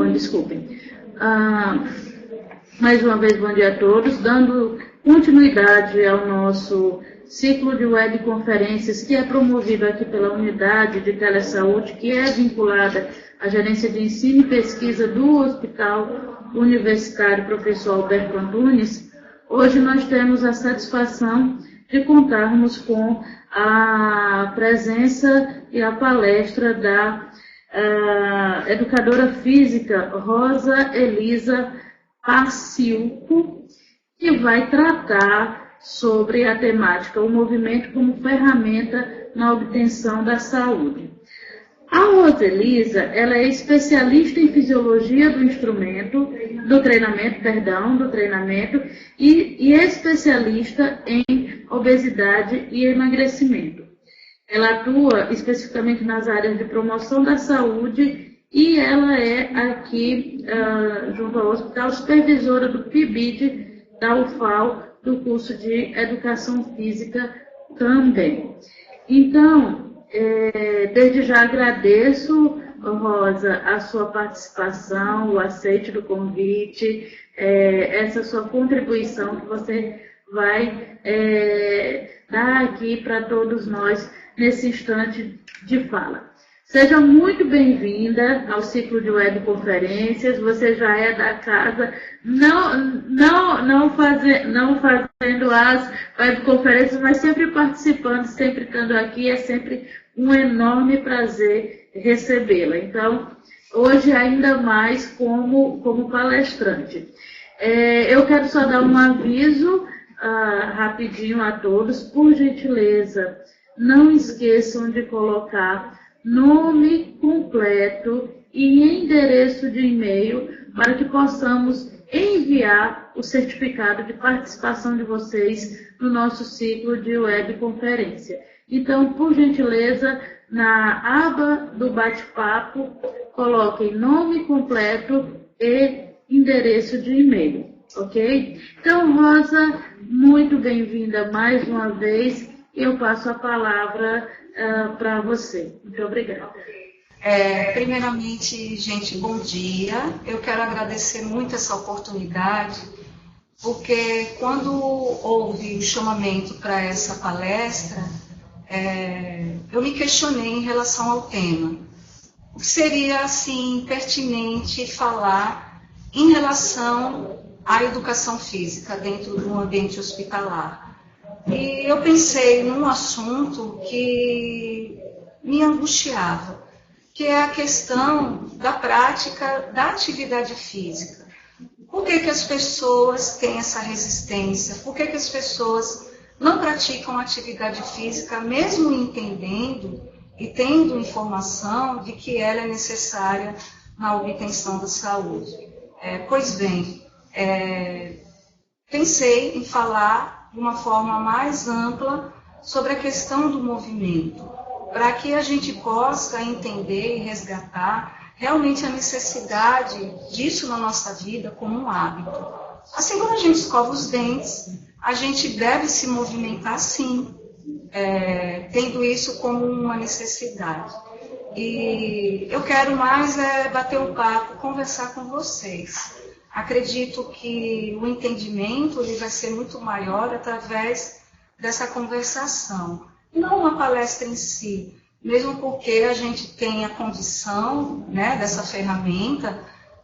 desculpem. Mais uma vez, bom dia a todos, dando continuidade ao nosso ciclo de webconferências que é promovido aqui pela Unidade de Telesaúde, que é vinculada à Gerência de Ensino e Pesquisa do Hospital Universitário Professor Alberto Antunes. Hoje nós temos a satisfação de contarmos com a presença e a palestra da educadora física Rosa Elisa Pacilco, que vai tratar sobre a temática, o movimento como ferramenta na obtenção da saúde. A Rosa Elisa, ela é especialista em fisiologia do instrumento, do treinamento, e é especialista em obesidade e emagrecimento. Ela atua especificamente nas áreas de promoção da saúde e ela é aqui, junto ao hospital, supervisora do PIBID da UFAL, do curso de Educação Física também. Então, desde já agradeço, Rosa, a sua participação, o aceite do convite, essa sua contribuição que você vai dar aqui para todos nós nesse instante de fala. Seja muito bem-vinda ao ciclo de webconferências, você já é da casa, não fazendo as webconferências, mas sempre participando, sempre estando aqui, é sempre um enorme prazer recebê-la. Então, hoje ainda mais como palestrante. Eu quero só dar um aviso rapidinho a todos, por gentileza, não esqueçam de colocar nome completo e endereço de e-mail para que possamos enviar o certificado de participação de vocês no nosso ciclo de webconferência. Então, por gentileza, na aba do bate-papo, coloquem nome completo e endereço de e-mail, ok? Então, Rosa, muito bem-vinda mais uma vez. Eu passo a palavra para você. Muito obrigada. Primeiramente, gente, bom dia. Eu quero agradecer muito essa oportunidade, porque quando houve o chamamento para essa palestra, eu me questionei em relação ao tema. O que seria, assim, pertinente falar em relação à educação física dentro do ambiente hospitalar? E eu pensei num assunto que me angustiava, que é a questão da prática da atividade física. Por que as pessoas têm essa resistência? Por que as pessoas não praticam atividade física, mesmo entendendo e tendo informação de que ela é necessária na obtenção da saúde? Pois bem, pensei em falar de uma forma mais ampla sobre a questão do movimento, para que a gente possa entender e resgatar realmente a necessidade disso na nossa vida como um hábito. Assim como a gente escova os dentes, a gente deve se movimentar sim, tendo isso como uma necessidade. E eu quero mais bater um papo, conversar com vocês. Acredito que o entendimento ele vai ser muito maior através dessa conversação. Não uma palestra em si, mesmo porque a gente tem a condição, né, dessa ferramenta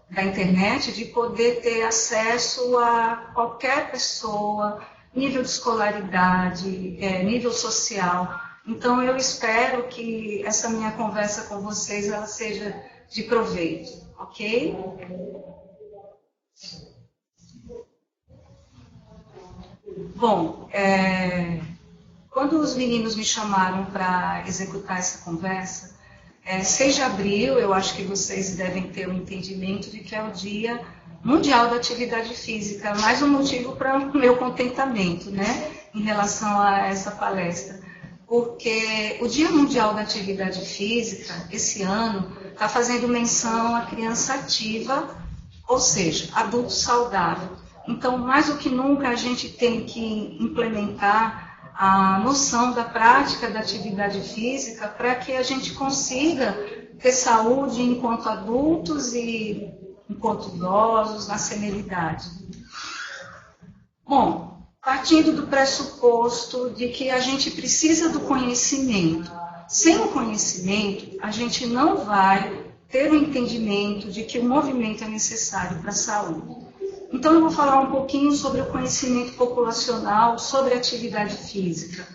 da internet de poder ter acesso a qualquer pessoa, nível de escolaridade, nível social. Então eu espero que essa minha conversa com vocês ela seja de proveito, ok? Bom, quando os meninos me chamaram para executar essa conversa, 6 de abril, eu acho que vocês devem ter o entendimento de que é o Dia Mundial da Atividade Física, mais um motivo para o meu contentamento, né, em relação a essa palestra. Porque o Dia Mundial da Atividade Física, esse ano, está fazendo menção à criança ativa, ou seja, adulto saudável. Então, mais do que nunca, a gente tem que implementar a noção da prática da atividade física para que a gente consiga ter saúde enquanto adultos e enquanto idosos, na senilidade. Bom, partindo do pressuposto de que a gente precisa do conhecimento. Sem o conhecimento, a gente não vai ter o entendimento de que o movimento é necessário para a saúde. Então, eu vou falar um pouquinho sobre o conhecimento populacional, sobre a atividade física.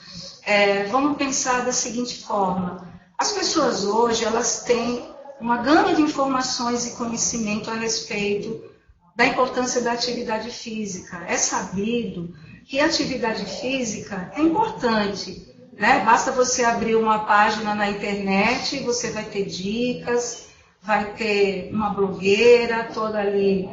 Vamos pensar da seguinte forma. As pessoas hoje, elas têm uma gama de informações e conhecimento a respeito da importância da atividade física. É sabido que a atividade física é importante, né? Basta você abrir uma página na internet, você vai ter dicas, vai ter uma blogueira toda ali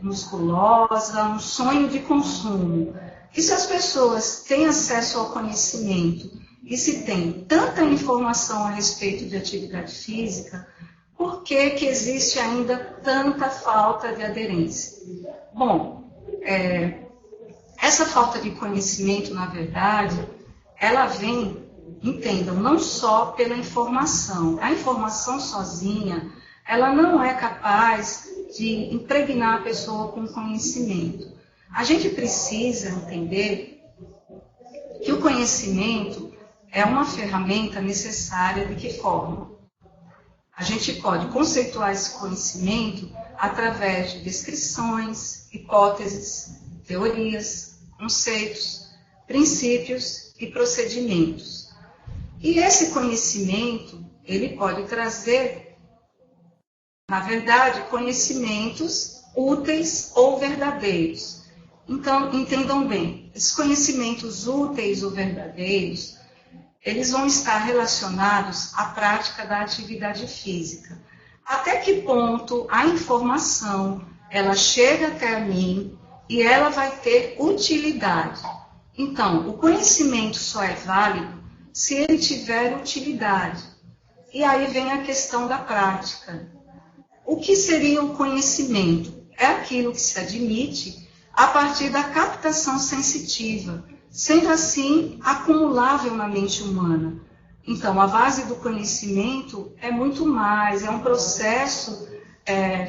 musculosa, um sonho de consumo. E se as pessoas têm acesso ao conhecimento e se tem tanta informação a respeito de atividade física, por que que existe ainda tanta falta de aderência? Bom, essa falta de conhecimento, na verdade, ela vem, entendam, não só pela informação. A informação sozinha, ela não é capaz de impregnar a pessoa com conhecimento. A gente precisa entender que o conhecimento é uma ferramenta necessária de que forma? A gente pode conceituar esse conhecimento através de descrições, hipóteses, teorias, conceitos, princípios e procedimentos. E esse conhecimento, ele pode trazer, na verdade, conhecimentos úteis ou verdadeiros. Então, entendam bem, esses conhecimentos úteis ou verdadeiros, eles vão estar relacionados à prática da atividade física. Até que ponto a informação, ela chega até mim e ela vai ter utilidade. Então, o conhecimento só é válido se ele tiver utilidade. E aí vem a questão da prática. O que seria o conhecimento? É aquilo que se admite a partir da captação sensitiva, sendo assim acumulável na mente humana. Então, a base do conhecimento é muito mais, é um processo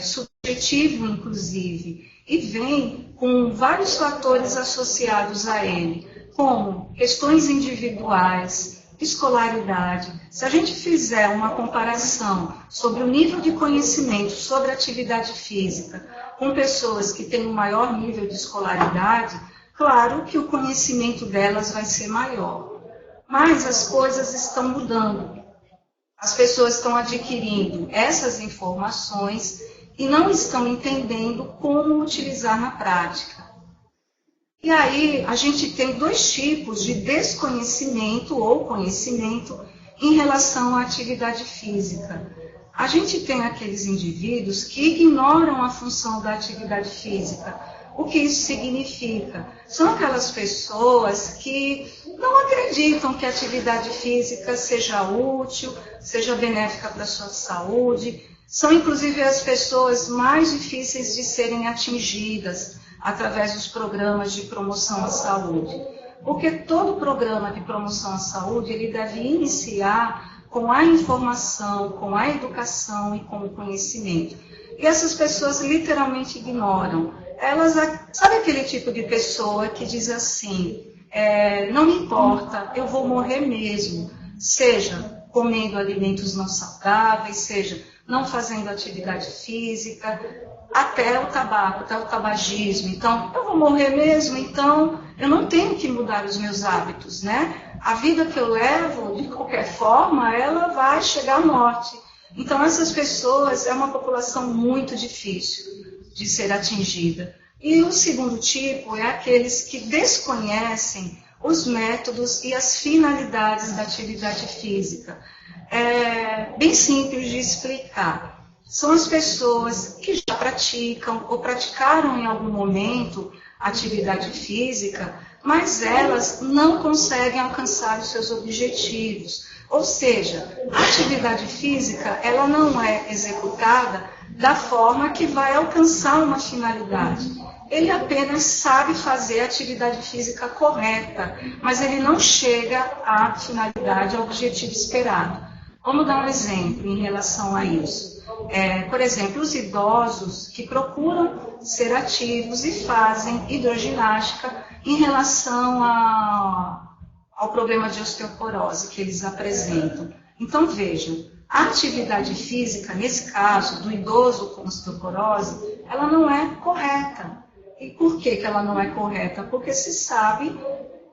subjetivo, inclusive, e vem com vários fatores associados a ele, como questões individuais, escolaridade. Se a gente fizer uma comparação sobre o nível de conhecimento sobre atividade física com pessoas que têm um maior nível de escolaridade, claro que o conhecimento delas vai ser maior. Mas as coisas estão mudando. As pessoas estão adquirindo essas informações e não estão entendendo como utilizar na prática. E aí a gente tem dois tipos de desconhecimento ou conhecimento em relação à atividade física. A gente tem aqueles indivíduos que ignoram a função da atividade física. O que isso significa? São aquelas pessoas que não acreditam que a atividade física seja útil, seja benéfica para a sua saúde. São, inclusive, as pessoas mais difíceis de serem atingidas através dos programas de promoção à saúde. Porque todo programa de promoção à saúde, ele deve iniciar com a informação, com a educação e com o conhecimento. E essas pessoas literalmente ignoram. Elas, sabe aquele tipo de pessoa que diz assim, não me importa, eu vou morrer mesmo, seja comendo alimentos não saudáveis, seja não fazendo atividade física, até o tabaco, até o tabagismo. Então, eu vou morrer mesmo, então eu não tenho que mudar os meus hábitos, né? A vida que eu levo, de qualquer forma, ela vai chegar à morte. Então, essas pessoas é uma população muito difícil de ser atingida. E o segundo tipo é aqueles que desconhecem os métodos e as finalidades da atividade física. É bem simples de explicar. São as pessoas que já praticam ou praticaram em algum momento atividade física, mas elas não conseguem alcançar os seus objetivos. Ou seja, a atividade física ela não é executada da forma que vai alcançar uma finalidade. Ele apenas sabe fazer a atividade física correta, mas ele não chega à finalidade, ao objetivo esperado. Vamos dar um exemplo em relação a isso. Por exemplo, os idosos que procuram ser ativos e fazem hidroginástica em relação ao problema de osteoporose que eles apresentam. Então, vejam, a atividade física, nesse caso, do idoso com osteoporose, ela não é correta. E por que ela não é correta? Porque se sabe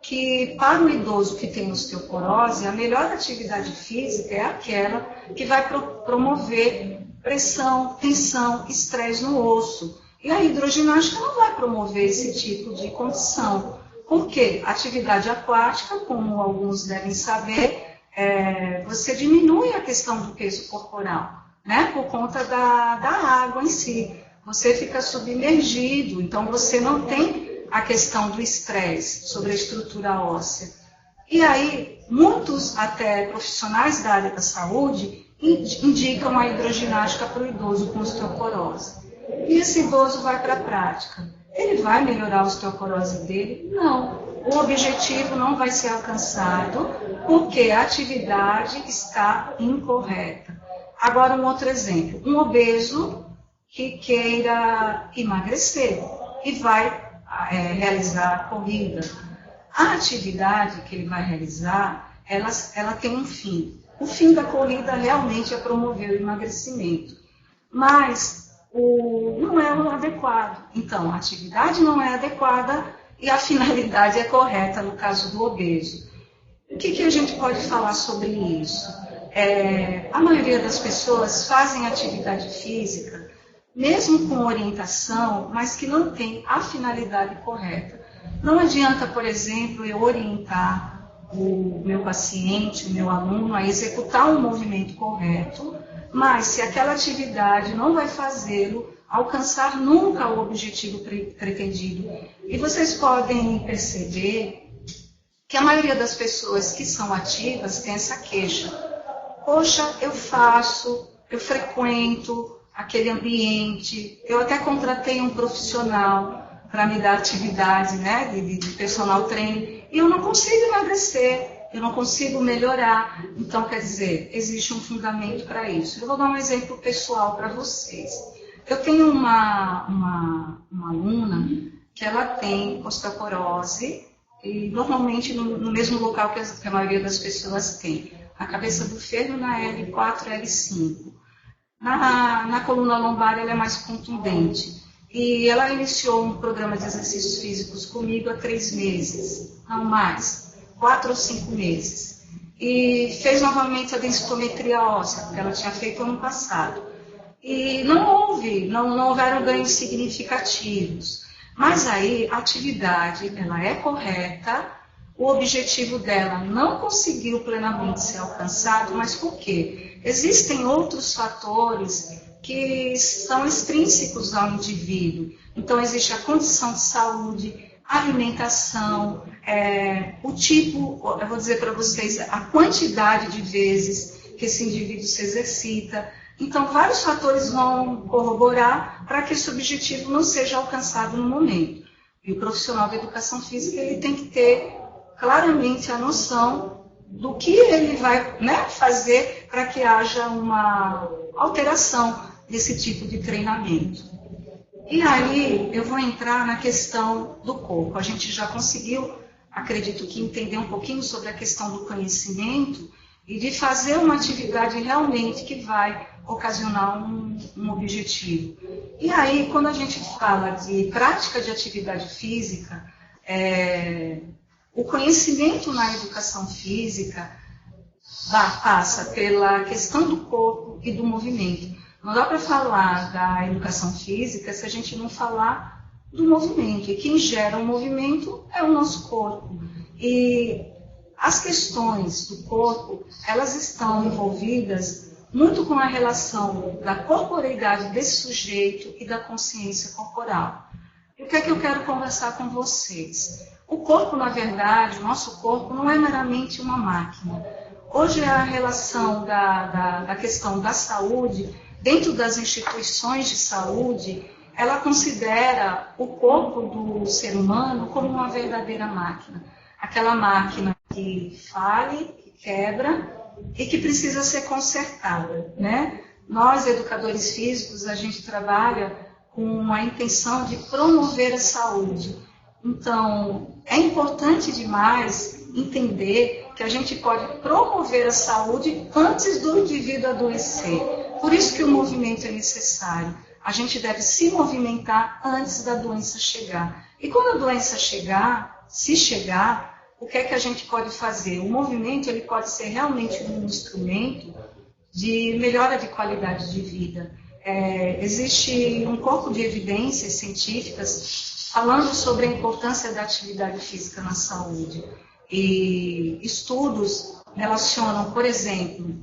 que para o idoso que tem osteoporose, a melhor atividade física é aquela que vai promover pressão, tensão, estresse no osso. E a hidroginástica não vai promover esse tipo de condição. Por quê? Atividade aquática, como alguns devem saber, você diminui a questão do peso corporal, né? Por conta da água em si. Você fica submergido, então você não tem a questão do estresse sobre a estrutura óssea. E aí, muitos até profissionais da área da saúde indicam a hidroginástica para o idoso com osteoporose. E esse idoso vai para a prática. Ele vai melhorar a osteoporose dele? Não. O objetivo não vai ser alcançado porque a atividade está incorreta. Agora, um outro exemplo. Um obeso que queira emagrecer e vai realizar a corrida. A atividade que ele vai realizar, ela tem um fim. O fim da corrida realmente é promover o emagrecimento, mas não é o adequado. Então, a atividade não é adequada e a finalidade é correta no caso do obeso. O que a gente pode falar sobre isso? A maioria das pessoas fazem atividade física, mesmo com orientação, mas que não tem a finalidade correta. Não adianta, por exemplo, eu orientar o meu paciente, o meu aluno, a executar um movimento correto, mas se aquela atividade não vai fazê-lo alcançar nunca o objetivo pretendido. E vocês podem perceber que a maioria das pessoas que são ativas tem essa queixa. Poxa, eu faço, eu frequento aquele ambiente, eu até contratei um profissional para me dar atividade, né, de personal training, e eu não consigo emagrecer, eu não consigo melhorar. Então, quer dizer, existe um fundamento para isso. Eu vou dar um exemplo pessoal para vocês. Eu tenho uma aluna que ela tem osteoporose, e normalmente no mesmo local que a maioria das pessoas tem, na cabeça do fêmur, na L4, L5. Na coluna lombar ela é mais contundente. E ela iniciou um programa de exercícios físicos comigo há 3 meses, não mais, 4 ou 5 meses. E fez novamente a densitometria óssea, que ela tinha feito ano passado. E não houveram ganhos significativos. Mas aí a atividade ela é correta, o objetivo dela não conseguiu plenamente ser alcançado, mas por quê? Existem outros fatores que são extrínsecos ao indivíduo. Então, existe a condição de saúde, a alimentação, o tipo, eu vou dizer para vocês, a quantidade de vezes que esse indivíduo se exercita. Então, vários fatores vão corroborar para que esse objetivo não seja alcançado no momento. E o profissional da educação física ele tem que ter claramente a noção do que ele vai, né, fazer para que haja uma alteração desse tipo de treinamento. E aí eu vou entrar na questão do corpo. A gente já conseguiu, acredito que, entender um pouquinho sobre a questão do conhecimento e de fazer uma atividade realmente que vai ocasionar um objetivo. E aí, quando a gente fala de prática de atividade física, o conhecimento na educação física passa pela questão do corpo e do movimento. Não dá para falar da educação física se a gente não falar do movimento. E quem gera o movimento é o nosso corpo. E as questões do corpo, elas estão envolvidas muito com a relação da corporeidade desse sujeito e da consciência corporal. E o que é que eu quero conversar com vocês? O corpo, na verdade, o nosso corpo não é meramente uma máquina. Hoje a relação da questão da saúde, dentro das instituições de saúde, ela considera o corpo do ser humano como uma verdadeira máquina. Aquela máquina que fale, que quebra e que precisa ser consertada, né? Nós, educadores físicos, a gente trabalha com a intenção de promover a saúde. Então, é importante demais entender que a gente pode promover a saúde antes do indivíduo adoecer. Por isso que o movimento é necessário. A gente deve se movimentar antes da doença chegar. E quando a doença chegar, se chegar, o que é que a gente pode fazer? O movimento ele pode ser realmente um instrumento de melhora de qualidade de vida. Existe um corpo de evidências científicas falando sobre a importância da atividade física na saúde. E estudos relacionam, por exemplo,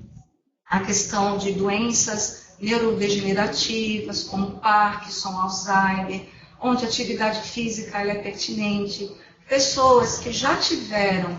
a questão de doenças neurodegenerativas, como Parkinson, Alzheimer, onde a atividade física ela é pertinente. Pessoas que já tiveram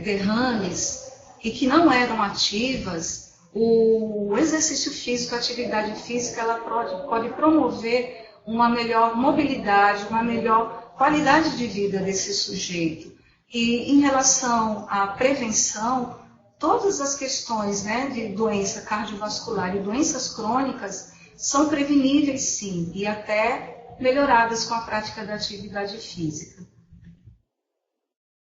derrames e que não eram ativas, o exercício físico, a atividade física, ela pode promover uma melhor mobilidade, uma melhor qualidade de vida desse sujeito. E em relação à prevenção, todas as questões, né, de doença cardiovascular e doenças crônicas são preveníveis sim, e até melhoradas com a prática da atividade física.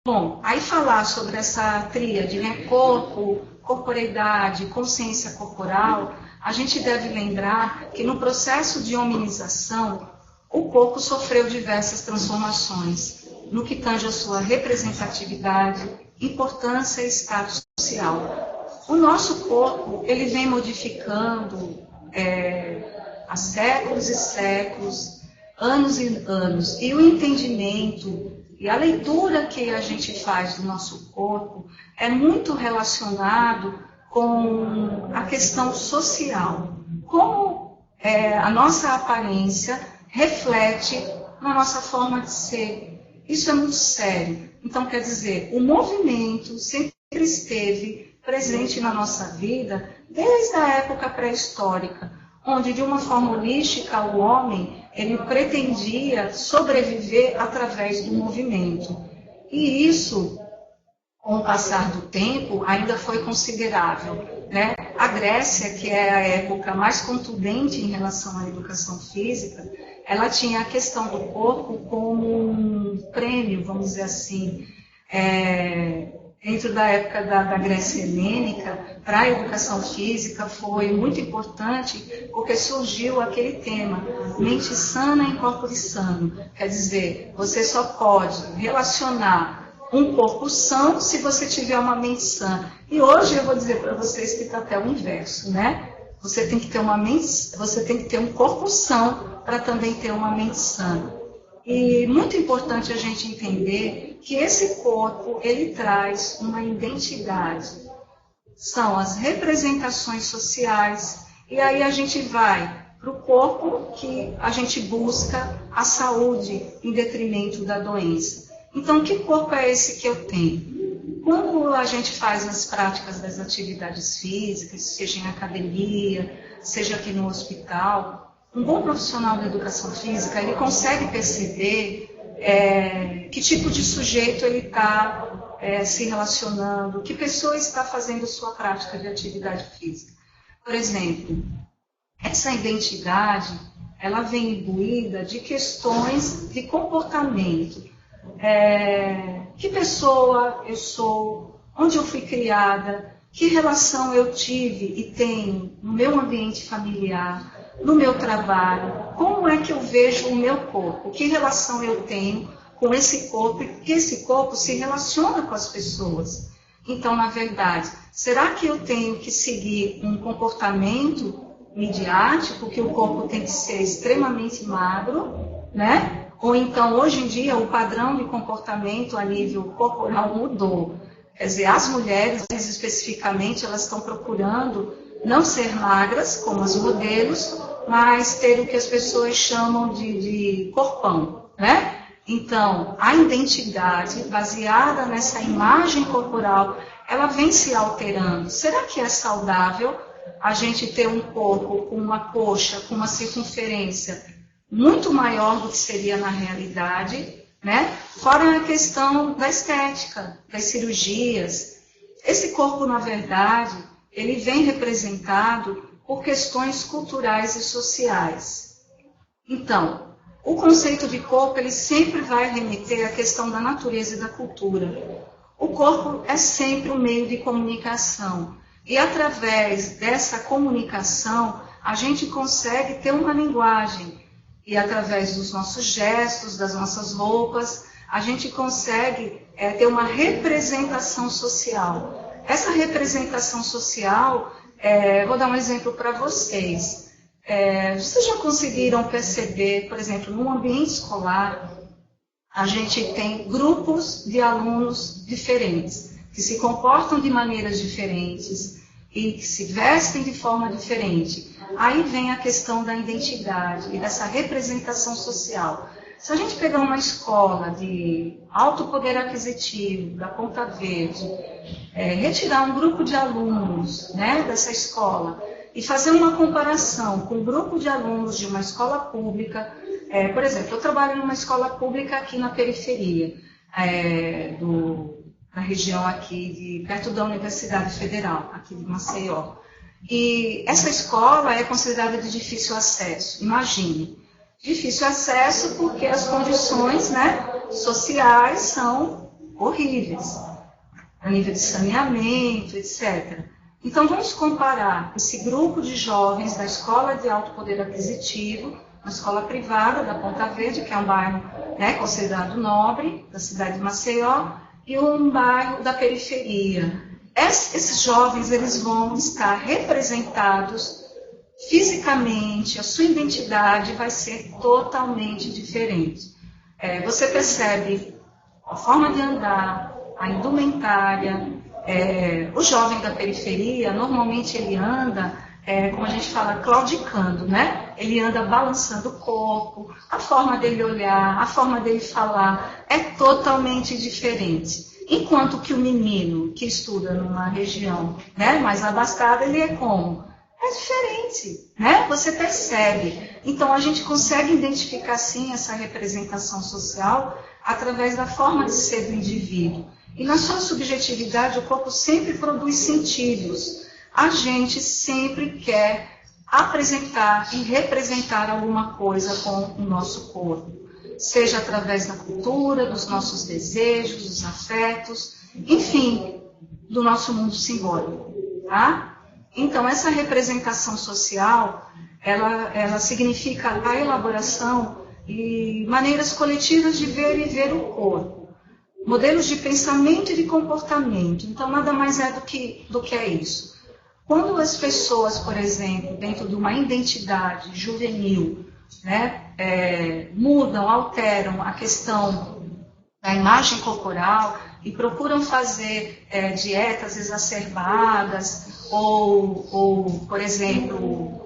Bom, aí falar sobre essa tríade, né, corpo, corporeidade, consciência corporal, a gente deve lembrar que no processo de hominização, o corpo sofreu diversas transformações, no que tange a sua representatividade, importância e status social. O nosso corpo, ele vem modificando há séculos e séculos, anos e anos, e o entendimento e a leitura que a gente faz do nosso corpo é muito relacionado com a questão social. Como a nossa aparência reflete na nossa forma de ser. Isso é muito sério. Então, quer dizer, o movimento sempre esteve presente na nossa vida desde a época pré-histórica, onde, de uma forma holística, o homem ele pretendia sobreviver através do movimento. E isso, com o passar do tempo, ainda foi considerável, né? A Grécia, que é a época mais contundente em relação à educação física, ela tinha a questão do corpo como um prêmio, vamos dizer assim, dentro da época da Grécia Helênica, para a educação física foi muito importante, porque surgiu aquele tema, mente sana em corpo sano. Quer dizer, você só pode relacionar um corpo são se você tiver uma mente sã. E hoje eu vou dizer para vocês que está até o inverso, né? Você tem que ter você tem que ter um corpo são para também ter uma mente sã. E muito importante a gente entender que esse corpo, ele traz uma identidade. São as representações sociais, e aí a gente vai para o corpo que a gente busca a saúde em detrimento da doença. Então, que corpo é esse que eu tenho? Quando a gente faz as práticas das atividades físicas, seja em academia, seja aqui no hospital, um bom profissional da educação física, ele consegue perceber que tipo de sujeito ele está se relacionando, que pessoa está fazendo sua prática de atividade física. Por exemplo, essa identidade, ela vem imbuída de questões de comportamento. Que pessoa eu sou, onde eu fui criada, que relação eu tive e tenho no meu ambiente familiar, no meu trabalho, como é que eu vejo o meu corpo, que relação eu tenho com esse corpo e que esse corpo se relaciona com as pessoas. Então, na verdade, será que eu tenho que seguir um comportamento midiático, que o corpo tem que ser extremamente magro, né? Ou então, hoje em dia, o padrão de comportamento a nível corporal mudou. Quer dizer, as mulheres, especificamente, elas estão procurando não ser magras, como as modelos, mas ter o que as pessoas chamam de corpão, né? Então, a identidade baseada nessa imagem corporal, ela vem se alterando. Será que é saudável a gente ter um corpo com uma coxa, com uma circunferência muito maior do que seria na realidade, né? Fora a questão da estética, das cirurgias. esse corpo, na verdade, ele vem representado por questões culturais e sociais. Então, o conceito de corpo, ele sempre vai remeter à questão da natureza e da cultura. O corpo é sempre um meio de comunicação. E através dessa comunicação, a gente consegue ter uma linguagem. E através dos nossos gestos, das nossas roupas, a gente consegue ter uma representação social. Essa representação social, vou dar um exemplo para vocês. Vocês já conseguiram perceber, por exemplo, no ambiente escolar, a gente tem grupos de alunos diferentes, que se comportam de maneiras diferentes e que se vestem de forma diferente. Aí vem a questão da identidade e dessa representação social. Se a gente pegar uma escola de alto poder aquisitivo, da Ponta Verde, retirar um grupo de alunos, né, dessa escola e fazer uma comparação com um grupo de alunos de uma escola pública, por exemplo, eu trabalho numa escola pública aqui na periferia, da região aqui, perto da Universidade Federal, aqui de Maceió. E essa escola é considerada de difícil acesso, imagine. Difícil acesso porque as condições, né, sociais são horríveis, a nível de saneamento, etc. Então, vamos comparar esse grupo de jovens da escola de alto poder aquisitivo, uma escola privada da Ponta Verde, que é um bairro, né, considerado nobre, da cidade de Maceió, e um bairro da periferia. Esses jovens, eles vão estar representados fisicamente, a sua identidade vai ser totalmente diferente. Você percebe a forma de andar, a indumentária. O jovem da periferia, normalmente ele anda, como a gente fala, claudicando, né? Ele anda balançando o corpo, a forma dele olhar, a forma dele falar é totalmente diferente. Enquanto que o menino que estuda numa região, né, mais abastada, ele é como? É diferente, né? Você percebe. Então, a gente consegue identificar, sim, essa representação social através da forma de ser do indivíduo. E na sua subjetividade, o corpo sempre produz sentidos. A gente sempre quer apresentar e representar alguma coisa com o nosso corpo. Seja através da cultura, dos nossos desejos, dos afetos, enfim, do nosso mundo simbólico, tá? Então, essa representação social, ela significa a elaboração e maneiras coletivas de ver e ver o corpo. Modelos de pensamento e de comportamento. Então, nada mais é do que é isso. Quando as pessoas, por exemplo, dentro de uma identidade juvenil, né, mudam, alteram a questão da imagem corporal e procuram fazer dietas exacerbadas, ou por exemplo,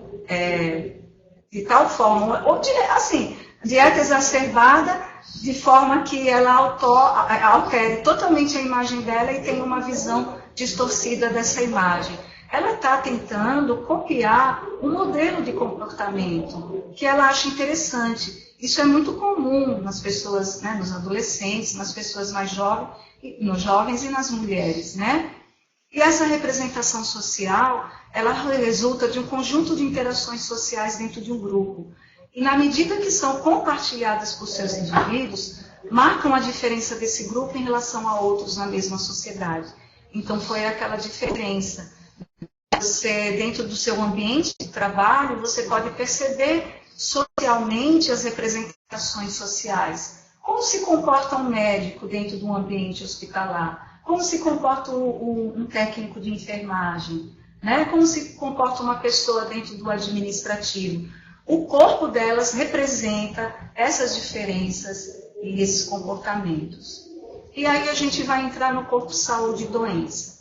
de tal forma, ou assim, dieta exacerbada de forma que ela altere totalmente a imagem dela e tenha uma visão distorcida dessa imagem. Ela está tentando copiar um modelo de comportamento que ela acha interessante. Isso é muito comum nas pessoas, né, nos adolescentes, nas pessoas mais jovens, nos jovens e nas mulheres, né? E essa representação social, ela resulta de um conjunto de interações sociais dentro de um grupo. E na medida que são compartilhadas por seus indivíduos, marcam a diferença desse grupo em relação a outros na mesma sociedade. Então foi aquela diferença. Você, dentro do seu ambiente de trabalho, você pode perceber socialmente as representações sociais. Como se comporta um médico dentro de um ambiente hospitalar? Como se comporta um técnico de enfermagem? Né? Como se comporta uma pessoa dentro do administrativo? O corpo delas representa essas diferenças e esses comportamentos. E aí a gente vai entrar no corpo saúde e doença.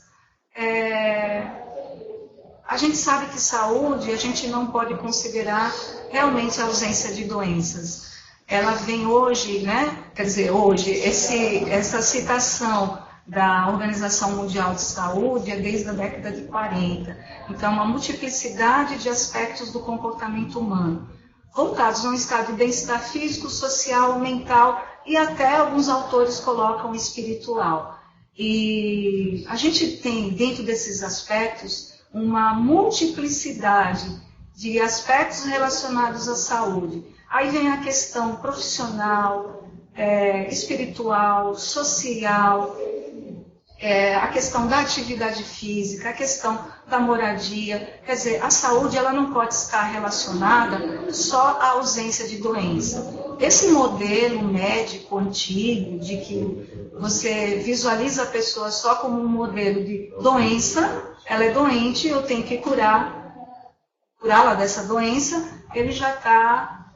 A gente sabe que saúde, a gente não pode considerar realmente a ausência de doenças. Ela vem hoje, né? Quer dizer, hoje, essa citação da Organização Mundial de Saúde é desde a década de 40. Então, uma multiplicidade de aspectos do comportamento humano, voltados a um estado de bem-estar físico, social, mental e até alguns autores colocam espiritual. E a gente tem, dentro desses aspectos, uma multiplicidade de aspectos relacionados à saúde. Aí vem a questão profissional, espiritual, social, a questão da atividade física, a questão da moradia. Quer dizer, a saúde ela não pode estar relacionada só à ausência de doença. Esse modelo médico antigo, de que você visualiza a pessoa só como um modelo de doença, ela é doente, eu tenho que curá-la dessa doença, ele já está,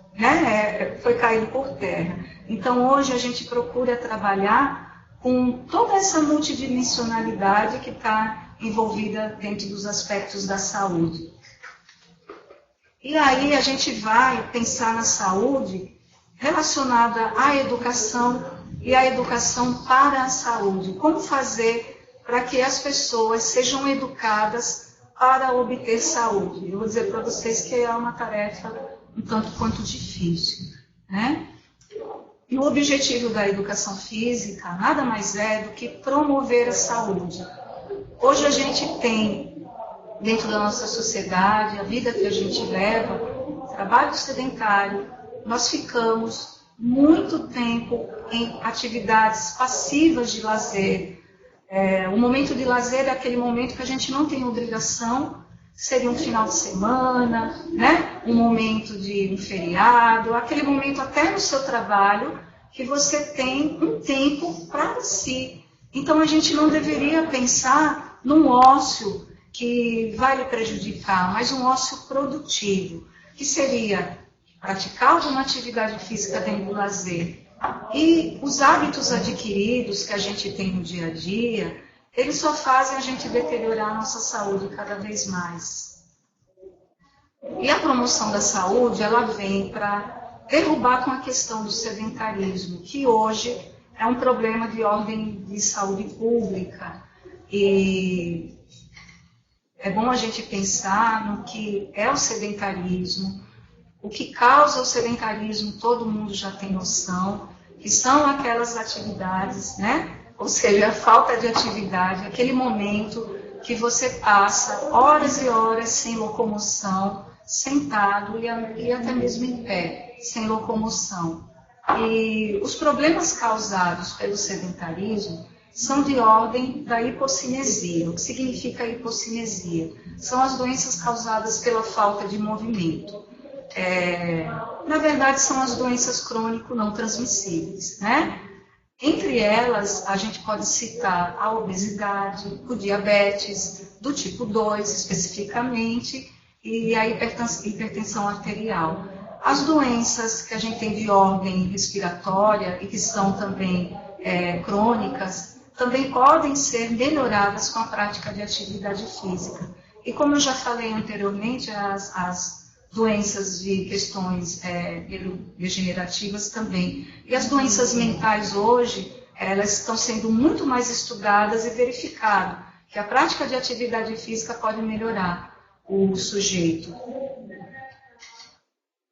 foi caído por terra. Então, hoje a gente procura trabalhar com toda essa multidimensionalidade que está envolvida dentro dos aspectos da saúde. E aí a gente vai pensar na saúde relacionada à educação e à educação para a saúde. Como fazer para que as pessoas sejam educadas para obter saúde? Eu vou dizer para vocês que é uma tarefa um tanto quanto difícil, né? E o objetivo da educação física nada mais é do que promover a saúde. Hoje a gente tem, dentro da nossa sociedade, a vida que a gente leva, trabalho sedentário, nós ficamos muito tempo em atividades passivas de lazer. O momento de lazer é aquele momento que a gente não tem obrigação, seria um final de semana, né? Um momento de um feriado, aquele momento até no seu trabalho, que você tem um tempo para si. Então a gente não deveria pensar num ócio que vai lhe prejudicar, mas um ócio produtivo, que seria praticar alguma atividade física dentro do lazer. E os hábitos adquiridos que a gente tem no dia a dia, eles só fazem a gente deteriorar a nossa saúde cada vez mais. E a promoção da saúde, ela vem para derrubar com a questão do sedentarismo, que hoje é um problema de ordem de saúde pública. E é bom a gente pensar no que é o sedentarismo, o que causa o sedentarismo, todo mundo já tem noção, que são aquelas atividades, né? Ou seja, a falta de atividade, aquele momento que você passa horas e horas sem locomoção, sentado e até mesmo em pé, sem locomoção. E os problemas causados pelo sedentarismo são de ordem da hipocinesia. O que significa hipocinesia? São as doenças causadas pela falta de movimento. Na verdade, são as doenças crônico não transmissíveis, né? Entre elas, a gente pode citar a obesidade, o diabetes, do tipo 2 especificamente, e a hipertensão arterial. As doenças que a gente tem de ordem respiratória e que são também crônicas, também podem ser melhoradas com a prática de atividade física. E como eu já falei anteriormente, as doenças de questões degenerativas também. E as doenças mentais hoje, elas estão sendo muito mais estudadas e verificado que a prática de atividade física pode melhorar o sujeito.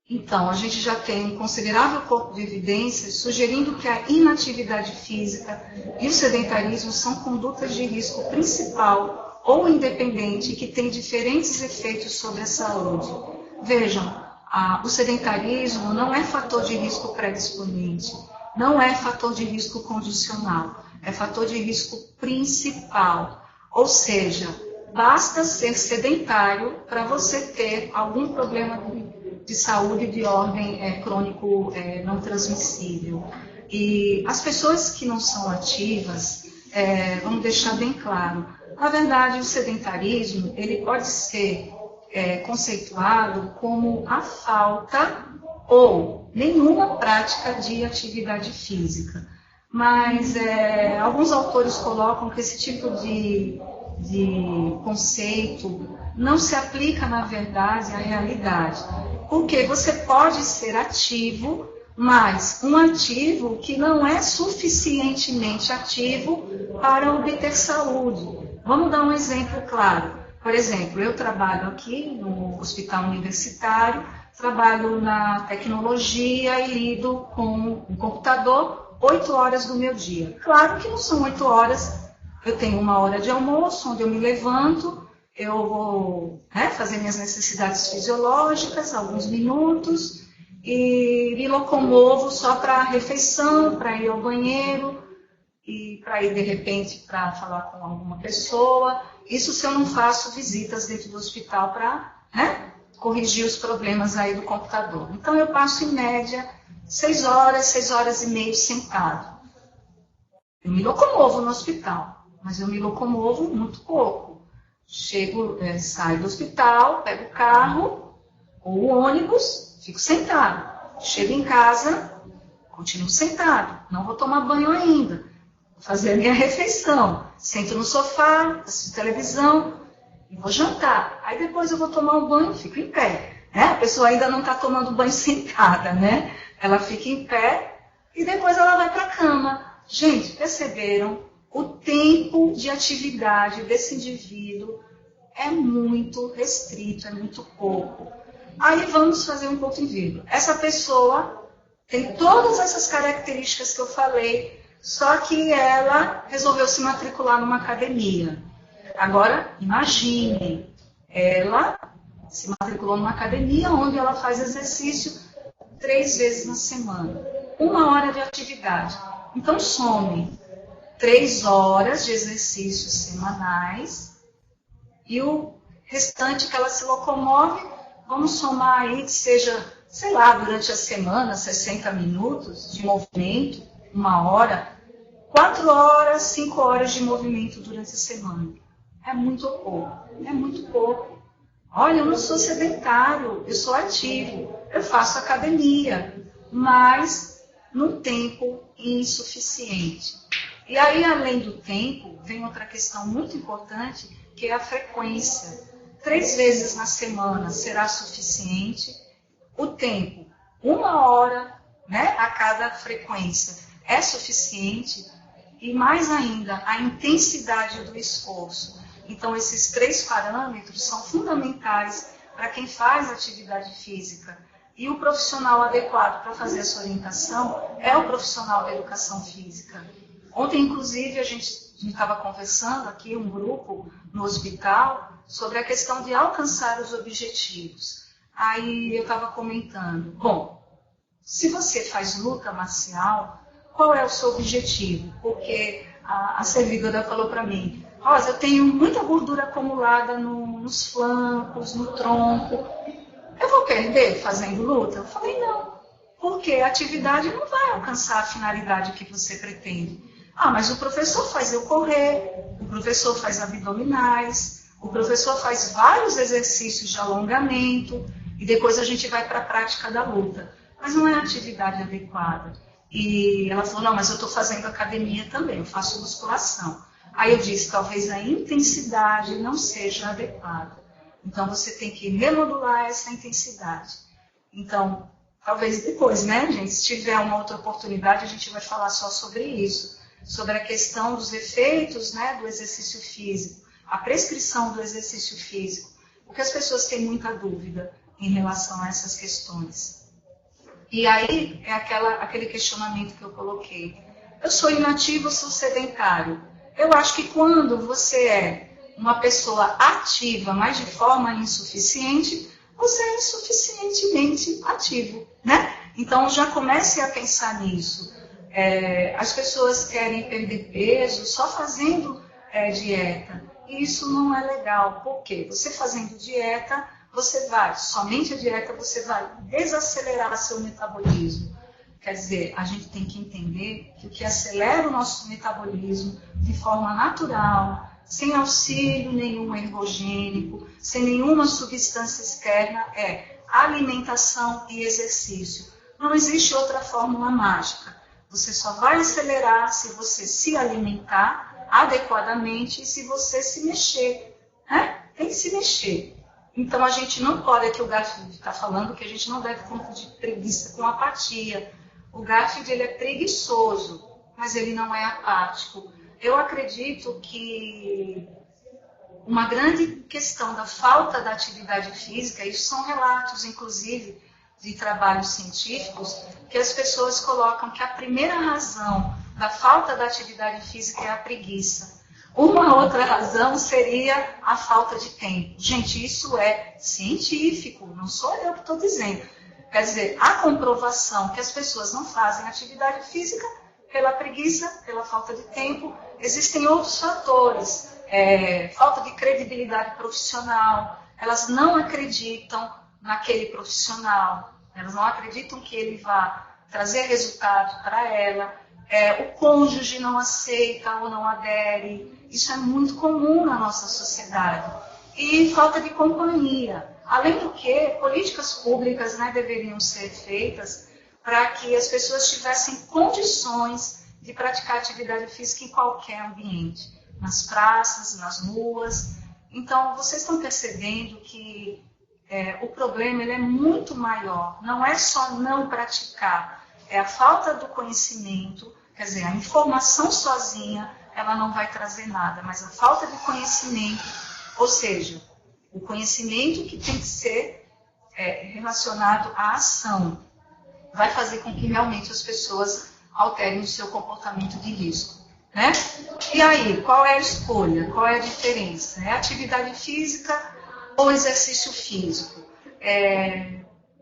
Então, a gente já tem um considerável corpo de evidências sugerindo que a inatividade física e o sedentarismo são condutas de risco principal ou independente que têm diferentes efeitos sobre a saúde. Vejam, o sedentarismo não é fator de risco predisponente, não é fator de risco condicional, é fator de risco principal. Ou seja, basta ser sedentário para você ter algum problema de saúde de ordem crônico não transmissível. E as pessoas que não são ativas, vamos deixar bem claro, na verdade o sedentarismo ele pode ser conceituado como a falta ou nenhuma prática de atividade física. Mas alguns autores colocam que esse tipo de conceito não se aplica, na verdade, à realidade. Porque você pode ser ativo, mas um ativo que não é suficientemente ativo para obter saúde. Vamos dar um exemplo claro. Por exemplo, eu trabalho aqui no hospital universitário, trabalho na tecnologia e lido com o computador 8 horas do meu dia. Claro que não são 8 horas Eu tenho uma hora de almoço, onde eu me levanto, eu vou fazer minhas necessidades fisiológicas, alguns minutos, e me locomovo só para a refeição, para ir ao banheiro, e para ir, de repente, para falar com alguma pessoa. Isso se eu não faço visitas dentro do hospital para corrigir os problemas aí do computador. Então, eu passo, em média, 6 horas e meia sentado. Eu me locomovo no hospital, mas eu me locomovo muito pouco. Chego, saio do hospital, pego o carro ou o ônibus, fico sentado. Chego em casa, continuo sentado. Não vou tomar banho ainda. Vou fazer a minha refeição. Sento no sofá, assisto televisão e vou jantar. Aí depois eu vou tomar um banho, fico em pé. A pessoa ainda não está tomando banho sentada, né? Ela fica em pé e depois ela vai para a cama. Gente, perceberam? O tempo de atividade desse indivíduo é muito restrito, é muito pouco. Aí vamos fazer um ponto em vírgula. Essa pessoa tem todas essas características que eu falei, só que ela resolveu se matricular numa academia. Agora, imagine, ela se matriculou numa academia onde ela faz exercício 3 vezes na semana. 1 hora de atividade. Então, some 3 horas de exercícios semanais e o restante que ela se locomove, vamos somar aí que seja, sei lá, durante a semana, 60 minutos de movimento, 1 hora, 4 horas, 5 horas de movimento durante a semana. É muito pouco, é muito pouco. Olha, eu não sou sedentário, eu sou ativo, eu faço academia, mas num tempo insuficiente. E aí, além do tempo, vem outra questão muito importante, que é a frequência. 3 vezes na semana será suficiente. O tempo, 1 hora, a cada frequência, é suficiente. E mais ainda, a intensidade do esforço. Então, esses 3 parâmetros são fundamentais para quem faz atividade física. E o profissional adequado para fazer essa orientação é o profissional da educação física. Ontem, inclusive, a gente estava conversando aqui, um grupo no hospital, sobre a questão de alcançar os objetivos. Aí eu estava comentando, bom, se você faz luta marcial, qual é o seu objetivo? Porque a servidora falou para mim, Rosa, eu tenho muita gordura acumulada nos flancos, no tronco. Eu vou perder fazendo luta? Eu falei, não. Porque a atividade não vai alcançar a finalidade que você pretende. Ah, mas o professor faz eu correr, o professor faz abdominais, o professor faz vários exercícios de alongamento e depois a gente vai para a prática da luta. Mas não é a atividade adequada. E ela falou, não, mas eu estou fazendo academia também, eu faço musculação. Aí eu disse, talvez a intensidade não seja adequada. Então, você tem que remodular essa intensidade. Então, talvez depois, gente, se tiver uma outra oportunidade, a gente vai falar só sobre isso. Sobre a questão dos efeitos, do exercício físico. A prescrição do exercício físico. Porque as pessoas têm muita dúvida em relação a essas questões. E aí, é aquele questionamento que eu coloquei. Eu sou inativo, sou sedentário. Eu acho que quando você é uma pessoa ativa, mas de forma insuficiente, você é insuficientemente ativo, Então, já comece a pensar nisso. As pessoas querem perder peso só fazendo dieta. E isso não é legal. Por quê? Você fazendo dieta, somente a dieta, você vai desacelerar seu metabolismo. Quer dizer, a gente tem que entender que o que acelera o nosso metabolismo de forma natural, sem auxílio nenhum ergogênico, sem nenhuma substância externa, é alimentação e exercício. Não existe outra fórmula mágica. Você só vai acelerar se você se alimentar adequadamente e se você se mexer. Tem que se mexer. Então, a gente não pode, aqui o Garfield está falando que a gente não deve confundir preguiça com apatia. O Garfield, ele é preguiçoso, mas ele não é apático. Eu acredito que uma grande questão da falta da atividade física, isso são relatos, inclusive, de trabalhos científicos, que as pessoas colocam que a primeira razão da falta da atividade física é a preguiça. Uma outra razão seria a falta de tempo. Gente, isso é científico, não sou eu que estou dizendo. Quer dizer, há comprovação que as pessoas não fazem atividade física pela preguiça, pela falta de tempo. Existem outros fatores, falta de credibilidade profissional, elas não acreditam naquele profissional, elas não acreditam que ele vá trazer resultado para ela, o cônjuge não aceita ou não adere, isso é muito comum na nossa sociedade. E falta de companhia. Além do que, políticas públicas, né, deveriam ser feitas para que as pessoas tivessem condições de praticar atividade física em qualquer ambiente, nas praças, nas ruas. Então, vocês estão percebendo que o problema ele é muito maior, não é só não praticar, é a falta do conhecimento, quer dizer, a informação sozinha, ela não vai trazer nada, mas a falta de conhecimento, ou seja, o conhecimento que tem que ser relacionado à ação, vai fazer com que realmente as pessoas alterem o seu comportamento de risco. Né? E aí, qual é a escolha? Qual é a diferença? É atividade física ou exercício físico?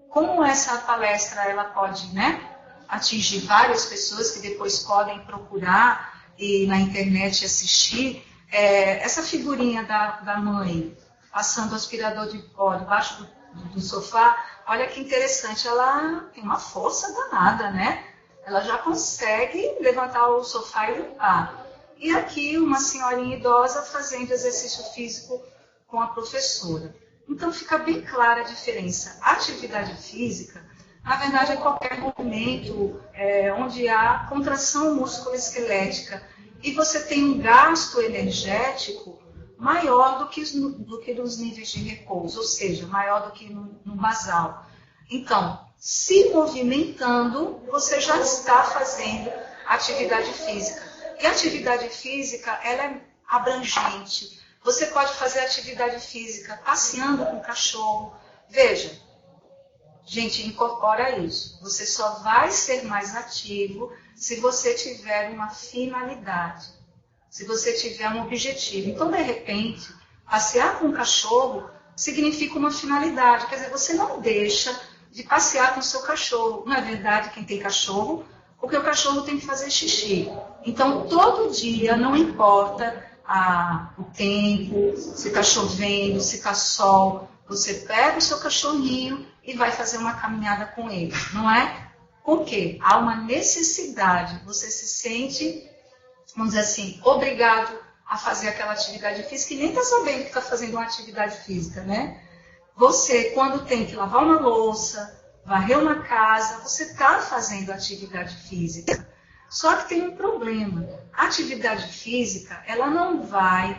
Como essa palestra ela pode, né, atingir várias pessoas que depois podem procurar e na internet assistir, essa figurinha da mãe passando o aspirador de pó debaixo do sofá, olha que interessante, ela tem uma força danada, né? Ela já consegue levantar o sofá e limpar. E aqui uma senhorinha idosa fazendo exercício físico com a professora. Então fica bem clara a diferença. A atividade física, na verdade, é qualquer movimento onde há contração musculoesquelética e você tem um gasto energético maior do que nos níveis de repouso, ou seja, maior do que no basal. Então, se movimentando, você já está fazendo atividade física. E a atividade física, ela é abrangente. Você pode fazer atividade física passeando com o cachorro. Veja, gente, incorpora isso. Você só vai ser mais ativo se você tiver uma finalidade. Se você tiver um objetivo. Então, de repente, passear com o cachorro significa uma finalidade. Quer dizer, você não deixa de passear com o seu cachorro. Não é verdade, quem tem cachorro, porque o cachorro tem que fazer xixi. Então, todo dia, não importa o tempo, se está chovendo, se está sol, você pega o seu cachorrinho e vai fazer uma caminhada com ele, não é? Por quê? Há uma necessidade, você se sente, vamos dizer assim, obrigado a fazer aquela atividade física e nem está sabendo que está fazendo uma atividade física, né? Você, quando tem que lavar uma louça, varrer uma casa, você está fazendo atividade física. Só que tem um problema. A atividade física, ela não vai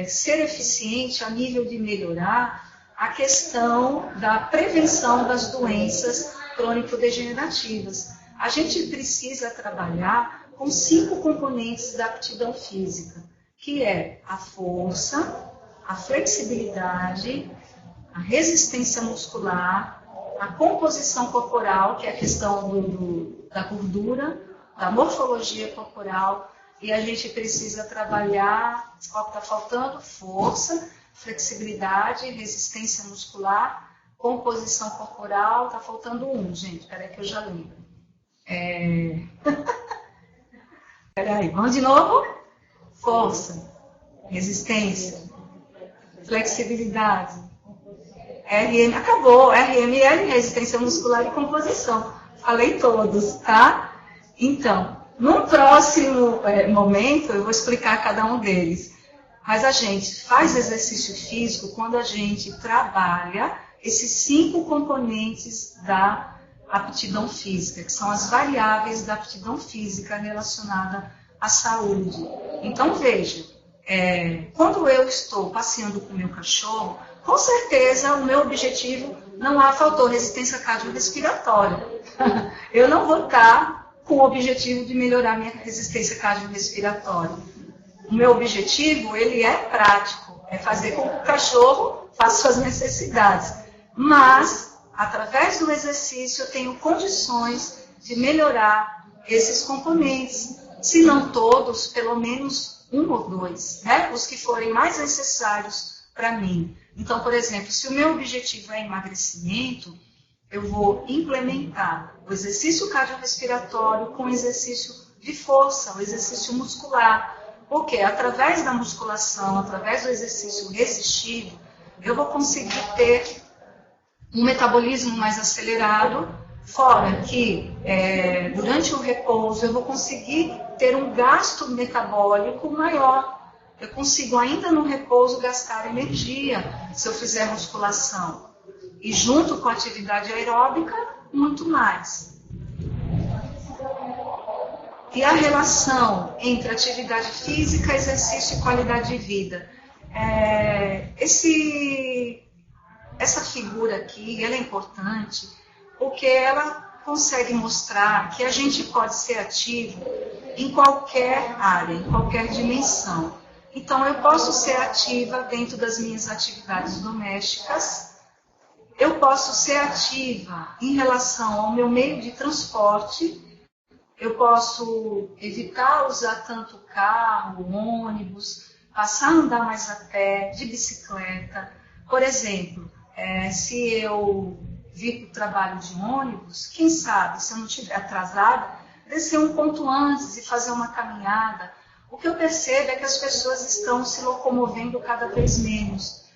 ser eficiente a nível de melhorar a questão da prevenção das doenças crônico-degenerativas. A gente precisa trabalhar com 5 componentes da aptidão física, que é a força, a flexibilidade, a resistência muscular, a composição corporal, que é a questão da gordura, da morfologia corporal, e a gente precisa trabalhar, o que está faltando? Força, flexibilidade, resistência muscular, composição corporal, está faltando gente, peraí que eu já lembro. Peraí, vamos de novo? Força, resistência, flexibilidade, RM, acabou, RML, resistência muscular e composição. Falei todos, tá? Então, num próximo momento, eu vou explicar cada um deles. Mas a gente faz exercício físico quando a gente trabalha esses 5 componentes da aptidão física, que são as variáveis da aptidão física relacionada à saúde. Então, veja, quando eu estou passeando com o meu cachorro, com certeza o meu objetivo faltou resistência cardiorrespiratória. Eu não vou estar com o objetivo de melhorar minha resistência cardiorrespiratória. O meu objetivo, ele é prático, é fazer com que o cachorro faça suas necessidades. Mas, através do exercício, eu tenho condições de melhorar esses componentes. Se não todos, pelo menos um ou dois, né? Os que forem mais necessários para mim. Então, por exemplo, se o meu objetivo é emagrecimento, eu vou implementar o exercício cardiorrespiratório com exercício de força, o exercício muscular. Porque através da musculação, através do exercício resistivo, eu vou conseguir ter um metabolismo mais acelerado, fora que durante o repouso eu vou conseguir ter um gasto metabólico maior. Eu consigo ainda no repouso gastar energia se eu fizer musculação. E junto com a atividade aeróbica, muito mais. E a relação entre atividade física, exercício e qualidade de vida. Essa figura aqui, ela é importante porque ela consegue mostrar que a gente pode ser ativo em qualquer área, em qualquer dimensão. Então, eu posso ser ativa dentro das minhas atividades domésticas, eu posso ser ativa em relação ao meu meio de transporte, eu posso evitar usar tanto carro, ônibus, passar a andar mais a pé, de bicicleta. Por exemplo, se eu vir para o trabalho de ônibus, quem sabe, se eu não estiver atrasada, descer um ponto antes e fazer uma caminhada. O que eu percebo é que as pessoas estão se locomovendo cada vez menos.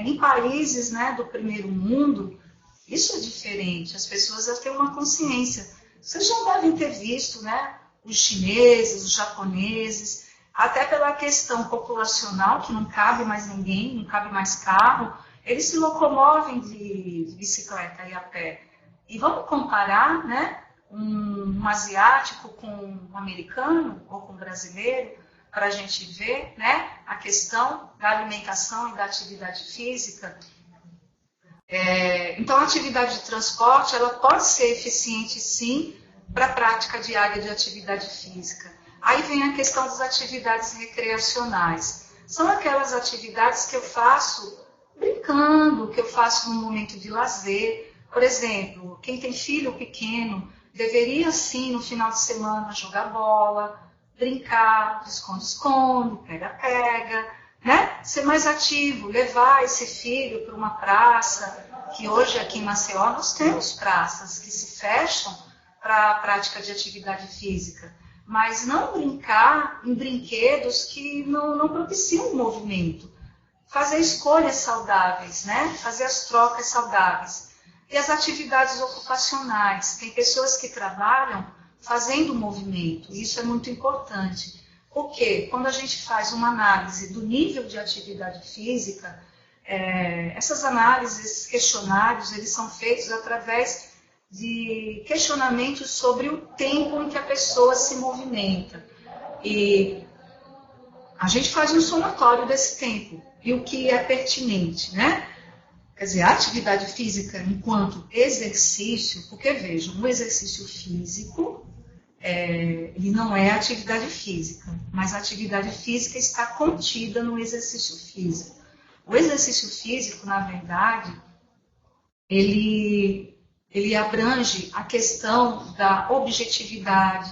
Em países, né, do primeiro mundo, isso é diferente. As pessoas já têm uma consciência. Vocês já devem ter visto, né, os chineses, os japoneses, até pela questão populacional, que não cabe mais ninguém, não cabe mais carro, eles se locomovem de bicicleta e a pé. E vamos comparar, né, um asiático com um americano ou com um brasileiro, para a gente ver, né, a questão da alimentação e da atividade física. Então, a atividade de transporte ela pode ser eficiente, sim, para a prática diária de atividade física. Aí vem a questão das atividades recreacionais. São aquelas atividades que eu faço brincando, que eu faço no momento de lazer. Por exemplo, quem tem filho pequeno deveria, sim, no final de semana, jogar bola, brincar, esconde-esconde, pega-pega, né? Ser mais ativo, levar esse filho para uma praça, que hoje aqui em Maceió nós temos praças que se fecham para a prática de atividade física, mas não brincar em brinquedos que não propiciam o movimento. Fazer escolhas saudáveis, né? Fazer as trocas saudáveis. E as atividades ocupacionais. Tem pessoas que trabalham fazendo movimento. Isso é muito importante. Porque quando a gente faz uma análise do nível de atividade física, essas análises, esses questionários, eles são feitos através de questionamentos sobre o tempo em que a pessoa se movimenta. E a gente faz um somatório desse tempo e o que é pertinente, né? Quer dizer, a atividade física enquanto exercício, porque vejam, o exercício físico, ele não é atividade física, mas a atividade física está contida no exercício físico. O exercício físico, na verdade, ele abrange a questão da objetividade,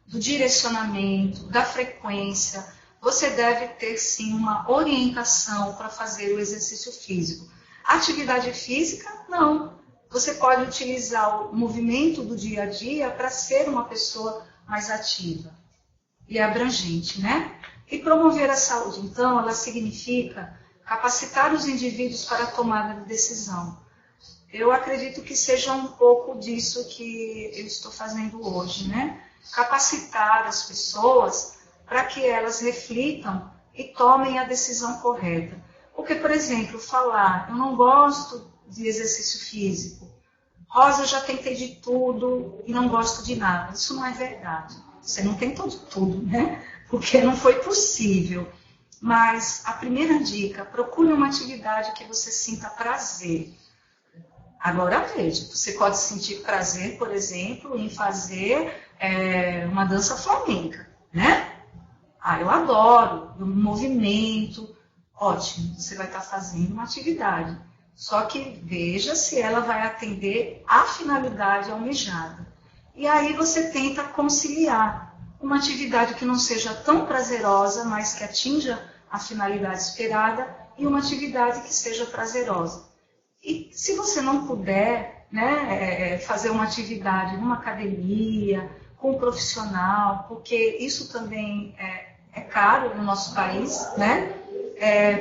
do direcionamento, da frequência. Você deve ter, sim, uma orientação para fazer o exercício físico. Atividade física, não. Você pode utilizar o movimento do dia a dia para ser uma pessoa mais ativa e abrangente, né? E promover a saúde, então, ela significa capacitar os indivíduos para a tomada de decisão. Eu acredito que seja um pouco disso que eu estou fazendo hoje, né? Capacitar as pessoas para que elas reflitam e tomem a decisão correta. Porque, por exemplo, falar, eu não gosto de exercício físico, Rosa, eu já tentei de tudo e não gosto de nada. Isso não é verdade. Você não tentou de tudo, né? Porque não foi possível. Mas a primeira dica, procure uma atividade que você sinta prazer. Agora veja, você pode sentir prazer, por exemplo, em fazer uma dança flamenca, né? Eu adoro, eu me movimento. Ótimo, você vai estar fazendo uma atividade. Só que veja se ela vai atender à finalidade almejada. E aí você tenta conciliar. uma atividade que não seja tão prazerosa, mas que atinja a finalidade esperada, e uma atividade que seja prazerosa. E se você não puder, né, fazer uma atividade numa academia, com um profissional, porque isso também é caro no nosso país, né?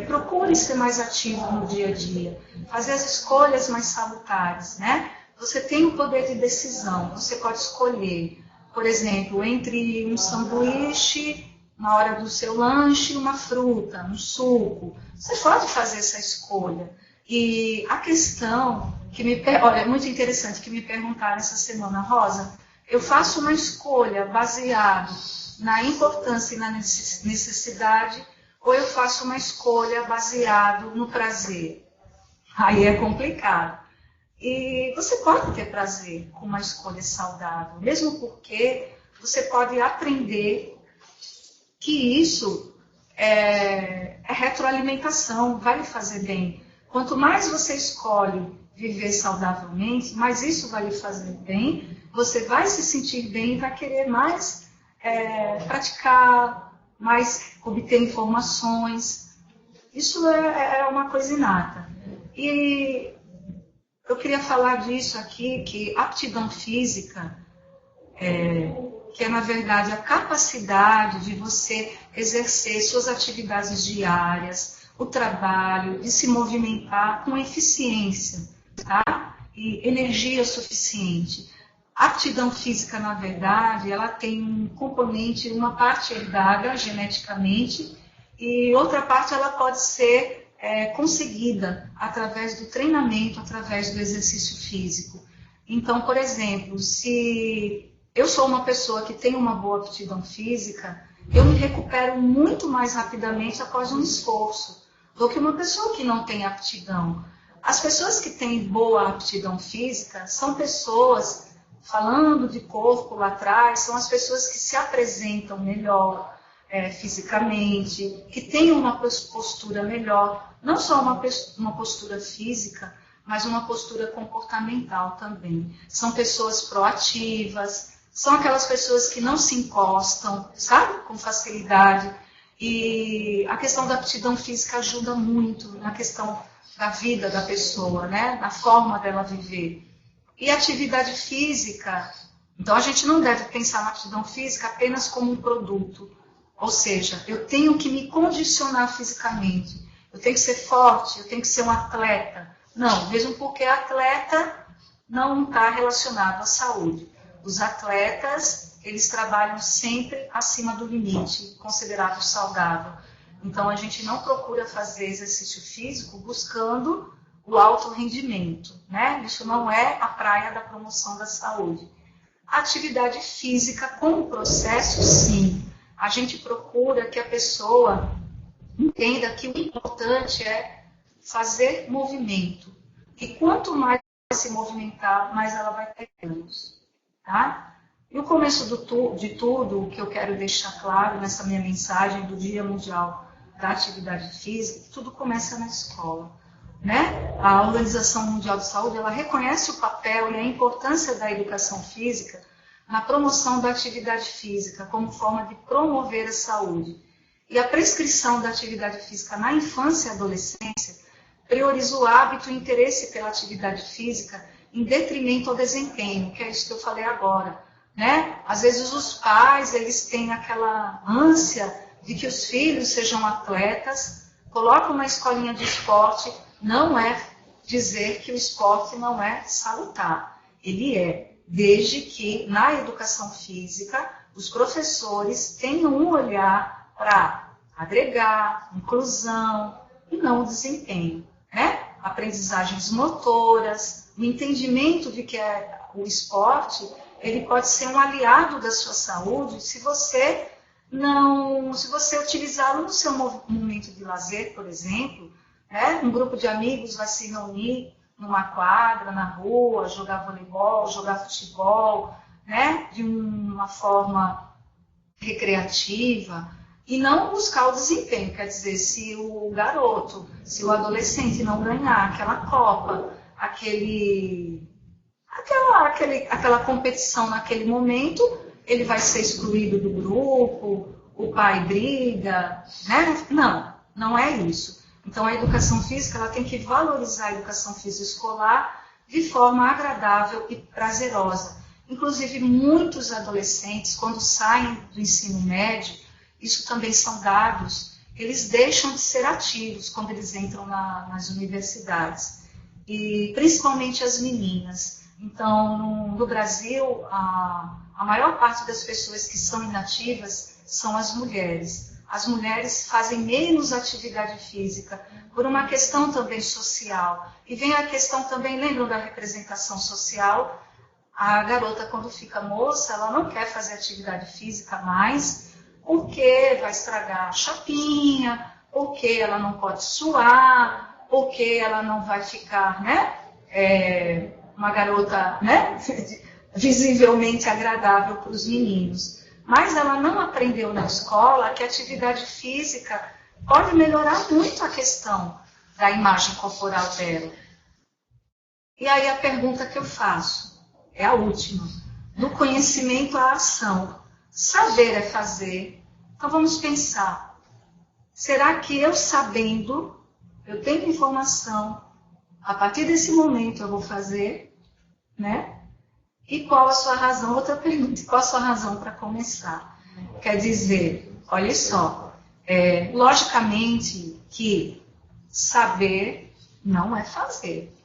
Procure ser mais ativo no dia a dia, fazer as escolhas mais salutares, né? Você tem o poder de decisão, você pode escolher, por exemplo, entre um sanduíche na hora do seu lanche, uma fruta, um suco. Você pode fazer essa escolha. E a questão olha, é muito interessante que me perguntaram essa semana, Rosa, eu faço uma escolha baseada na importância e na necessidade, ou eu faço uma escolha baseada no prazer? Aí é complicado. E você pode ter prazer com uma escolha saudável, mesmo porque você pode aprender que isso é retroalimentação, vai lhe fazer bem. Quanto mais você escolhe viver saudavelmente, mais isso vai lhe fazer bem, você vai se sentir bem e vai querer mais praticar, mais obter informações. Isso é uma coisa inata. E eu queria falar disso aqui, que aptidão física, que é, na verdade, a capacidade de você exercer suas atividades diárias, o trabalho, de se movimentar com eficiência, tá? E energia suficiente. A aptidão física, na verdade, ela tem um componente, uma parte herdada geneticamente, e outra parte ela pode ser conseguida através do treinamento, através do exercício físico. Então, por exemplo, se eu sou uma pessoa que tem uma boa aptidão física, eu me recupero muito mais rapidamente após um esforço do que uma pessoa que não tem aptidão. As pessoas que têm boa aptidão física são pessoas, falando de corpo lá atrás, são as pessoas que se apresentam melhor fisicamente, que têm uma postura melhor, não só uma postura física, mas uma postura comportamental também. São pessoas proativas, são aquelas pessoas que não se encostam, sabe, com facilidade. E a questão da aptidão física ajuda muito na questão da vida da pessoa, né, na forma dela viver. E atividade física, então a gente não deve pensar na aptidão física apenas como um produto. Ou seja, eu tenho que me condicionar fisicamente, eu tenho que ser forte, eu tenho que ser um atleta. Não, mesmo porque atleta não está relacionado à saúde. Os atletas, eles trabalham sempre acima do limite, considerado saudável. Então, a gente não procura fazer exercício físico buscando o alto rendimento, né? Isso não é a praia da promoção da saúde. A atividade física, como processo, sim. A gente procura que a pessoa entenda que o importante é fazer movimento. E quanto mais se movimentar, mais ela vai ter ganhos. Tá? E o começo de tudo, o que eu quero deixar claro nessa minha mensagem do Dia Mundial da Atividade Física, tudo começa na escola. Né? A Organização Mundial de Saúde, ela reconhece o papel e a importância da educação física na promoção da atividade física como forma de promover a saúde. E a prescrição da atividade física na infância e adolescência prioriza o hábito e o interesse pela atividade física em detrimento ao desempenho, que é isso que eu falei agora. Né? Às vezes os pais, eles têm aquela ânsia de que os filhos sejam atletas, colocam na escolinha de esporte, não é dizer que o esporte não é salutar. Ele é, desde que na educação física os professores tenham um olhar para agregar, inclusão e não o desempenho. Né? Aprendizagens motoras, o entendimento de que o esporte ele pode ser um aliado da sua saúde se você utilizá-lo no seu momento de lazer, por exemplo. Né? Um grupo de amigos vai se reunir numa quadra, na rua, jogar voleibol, jogar futebol, né? De uma forma recreativa, e não buscar o desempenho. Quer dizer, se o garoto, se o adolescente não ganhar aquela copa, aquela competição naquele momento, ele vai ser excluído do grupo, o pai briga, né? Não, não é isso. Então, a educação física ela tem que valorizar a educação física escolar de forma agradável e prazerosa. Inclusive, muitos adolescentes, quando saem do ensino médio, isso também são dados, eles deixam de ser ativos quando eles entram nas universidades. E principalmente as meninas. Então, no Brasil, a maior parte das pessoas que são inativas são as mulheres. As mulheres fazem menos atividade física por uma questão também social. E vem a questão também, lembram da representação social? A garota, quando fica moça, ela não quer fazer atividade física mais, porque vai estragar a chapinha, porque ela não pode suar, porque ela não vai ficar, né, uma garota, né, visivelmente agradável para os meninos. Mas ela não aprendeu na escola que a atividade física pode melhorar muito a questão da imagem corporal dela. E aí a pergunta que eu faço é a última. Do conhecimento à ação. Saber é fazer. Então vamos pensar. Será que eu sabendo, eu tenho informação, a partir desse momento eu vou fazer, né? E qual a sua razão? Outra pergunta, qual a sua razão para começar? Quer dizer, olha só, logicamente que saber não é fazer.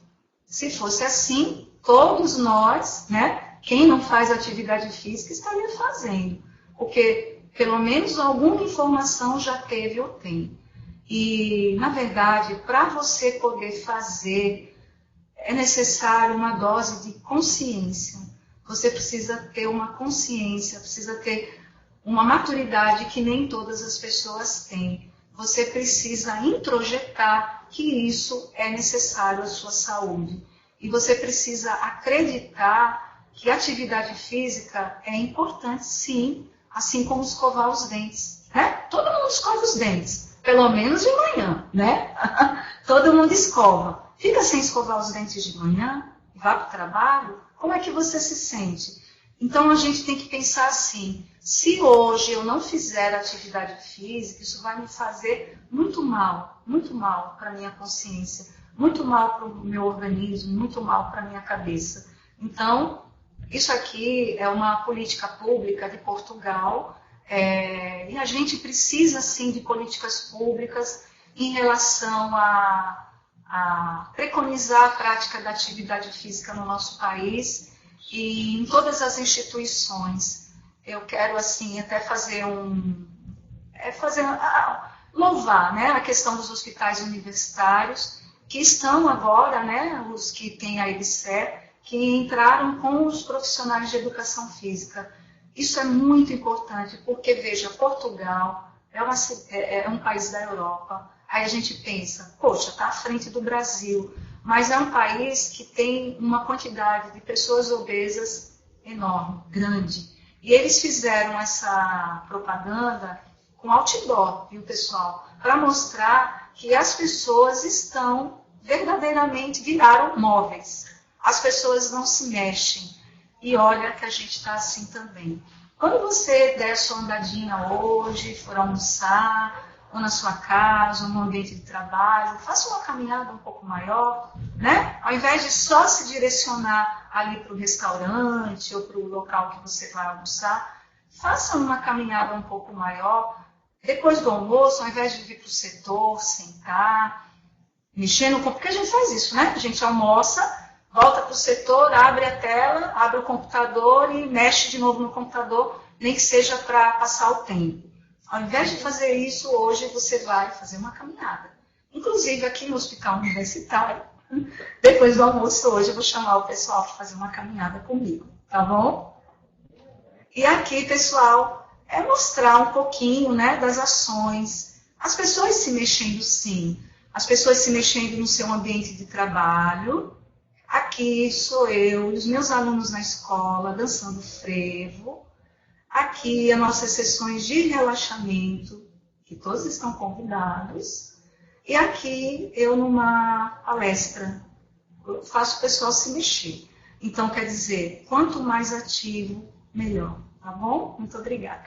Se fosse assim, todos nós, né, quem não faz atividade física estaria fazendo, porque pelo menos alguma informação já teve ou tem. E, na verdade, para você poder fazer, é necessário uma dose de consciência. Você precisa ter uma consciência, precisa ter uma maturidade que nem todas as pessoas têm. Você precisa introjetar que isso é necessário à sua saúde. E você precisa acreditar que a atividade física é importante, sim, assim como escovar os dentes. Né? Todo mundo escova os dentes, pelo menos de manhã, né? Todo mundo escova. Fica sem escovar os dentes de manhã, vá para o trabalho, como é que você se sente? Então, a gente tem que pensar assim, se hoje eu não fizer atividade física, isso vai me fazer muito mal para a minha consciência, muito mal para o meu organismo, muito mal para a minha cabeça. Então, isso aqui é uma política pública de Portugal, e a gente precisa, sim, de políticas públicas em relação a preconizar a prática da atividade física no nosso país e em todas as instituições. Eu quero, assim, até fazer louvar, né, a questão dos hospitais universitários, que estão agora, né, os que têm a EBSER, que entraram com os profissionais de educação física. Isso é muito importante, porque, veja, Portugal é um país da Europa. Aí a gente pensa, poxa, está à frente do Brasil, mas é um país que tem uma quantidade de pessoas obesas enorme, grande. E eles fizeram essa propaganda com outdoor, viu, pessoal? Para mostrar que as pessoas viraram móveis. As pessoas não se mexem. E olha que a gente está assim também. Quando você der sua andadinha hoje, for almoçar, ou na sua casa, ou no ambiente de trabalho, faça uma caminhada um pouco maior, né? Ao invés de só se direcionar ali para o restaurante ou para o local que você vai almoçar, faça uma caminhada um pouco maior. Depois do almoço, ao invés de vir para o setor, sentar, mexer no computador, porque a gente faz isso, né? A gente almoça, volta para o setor, abre a tela, abre o computador e mexe de novo no computador, nem que seja para passar o tempo. Ao invés de fazer isso, hoje você vai fazer uma caminhada. Inclusive, aqui no Hospital Universitário, depois do almoço hoje, eu vou chamar o pessoal para fazer uma caminhada comigo, tá bom? E aqui, pessoal, é mostrar um pouquinho, né, das ações. As pessoas se mexendo, sim. As pessoas se mexendo no seu ambiente de trabalho. Aqui sou eu e os meus alunos na escola dançando frevo. Aqui as nossas sessões de relaxamento, que todos estão convidados. E aqui eu numa palestra, eu faço o pessoal se mexer. Então, quer dizer, quanto mais ativo, melhor. Tá? tá bom? Muito obrigada.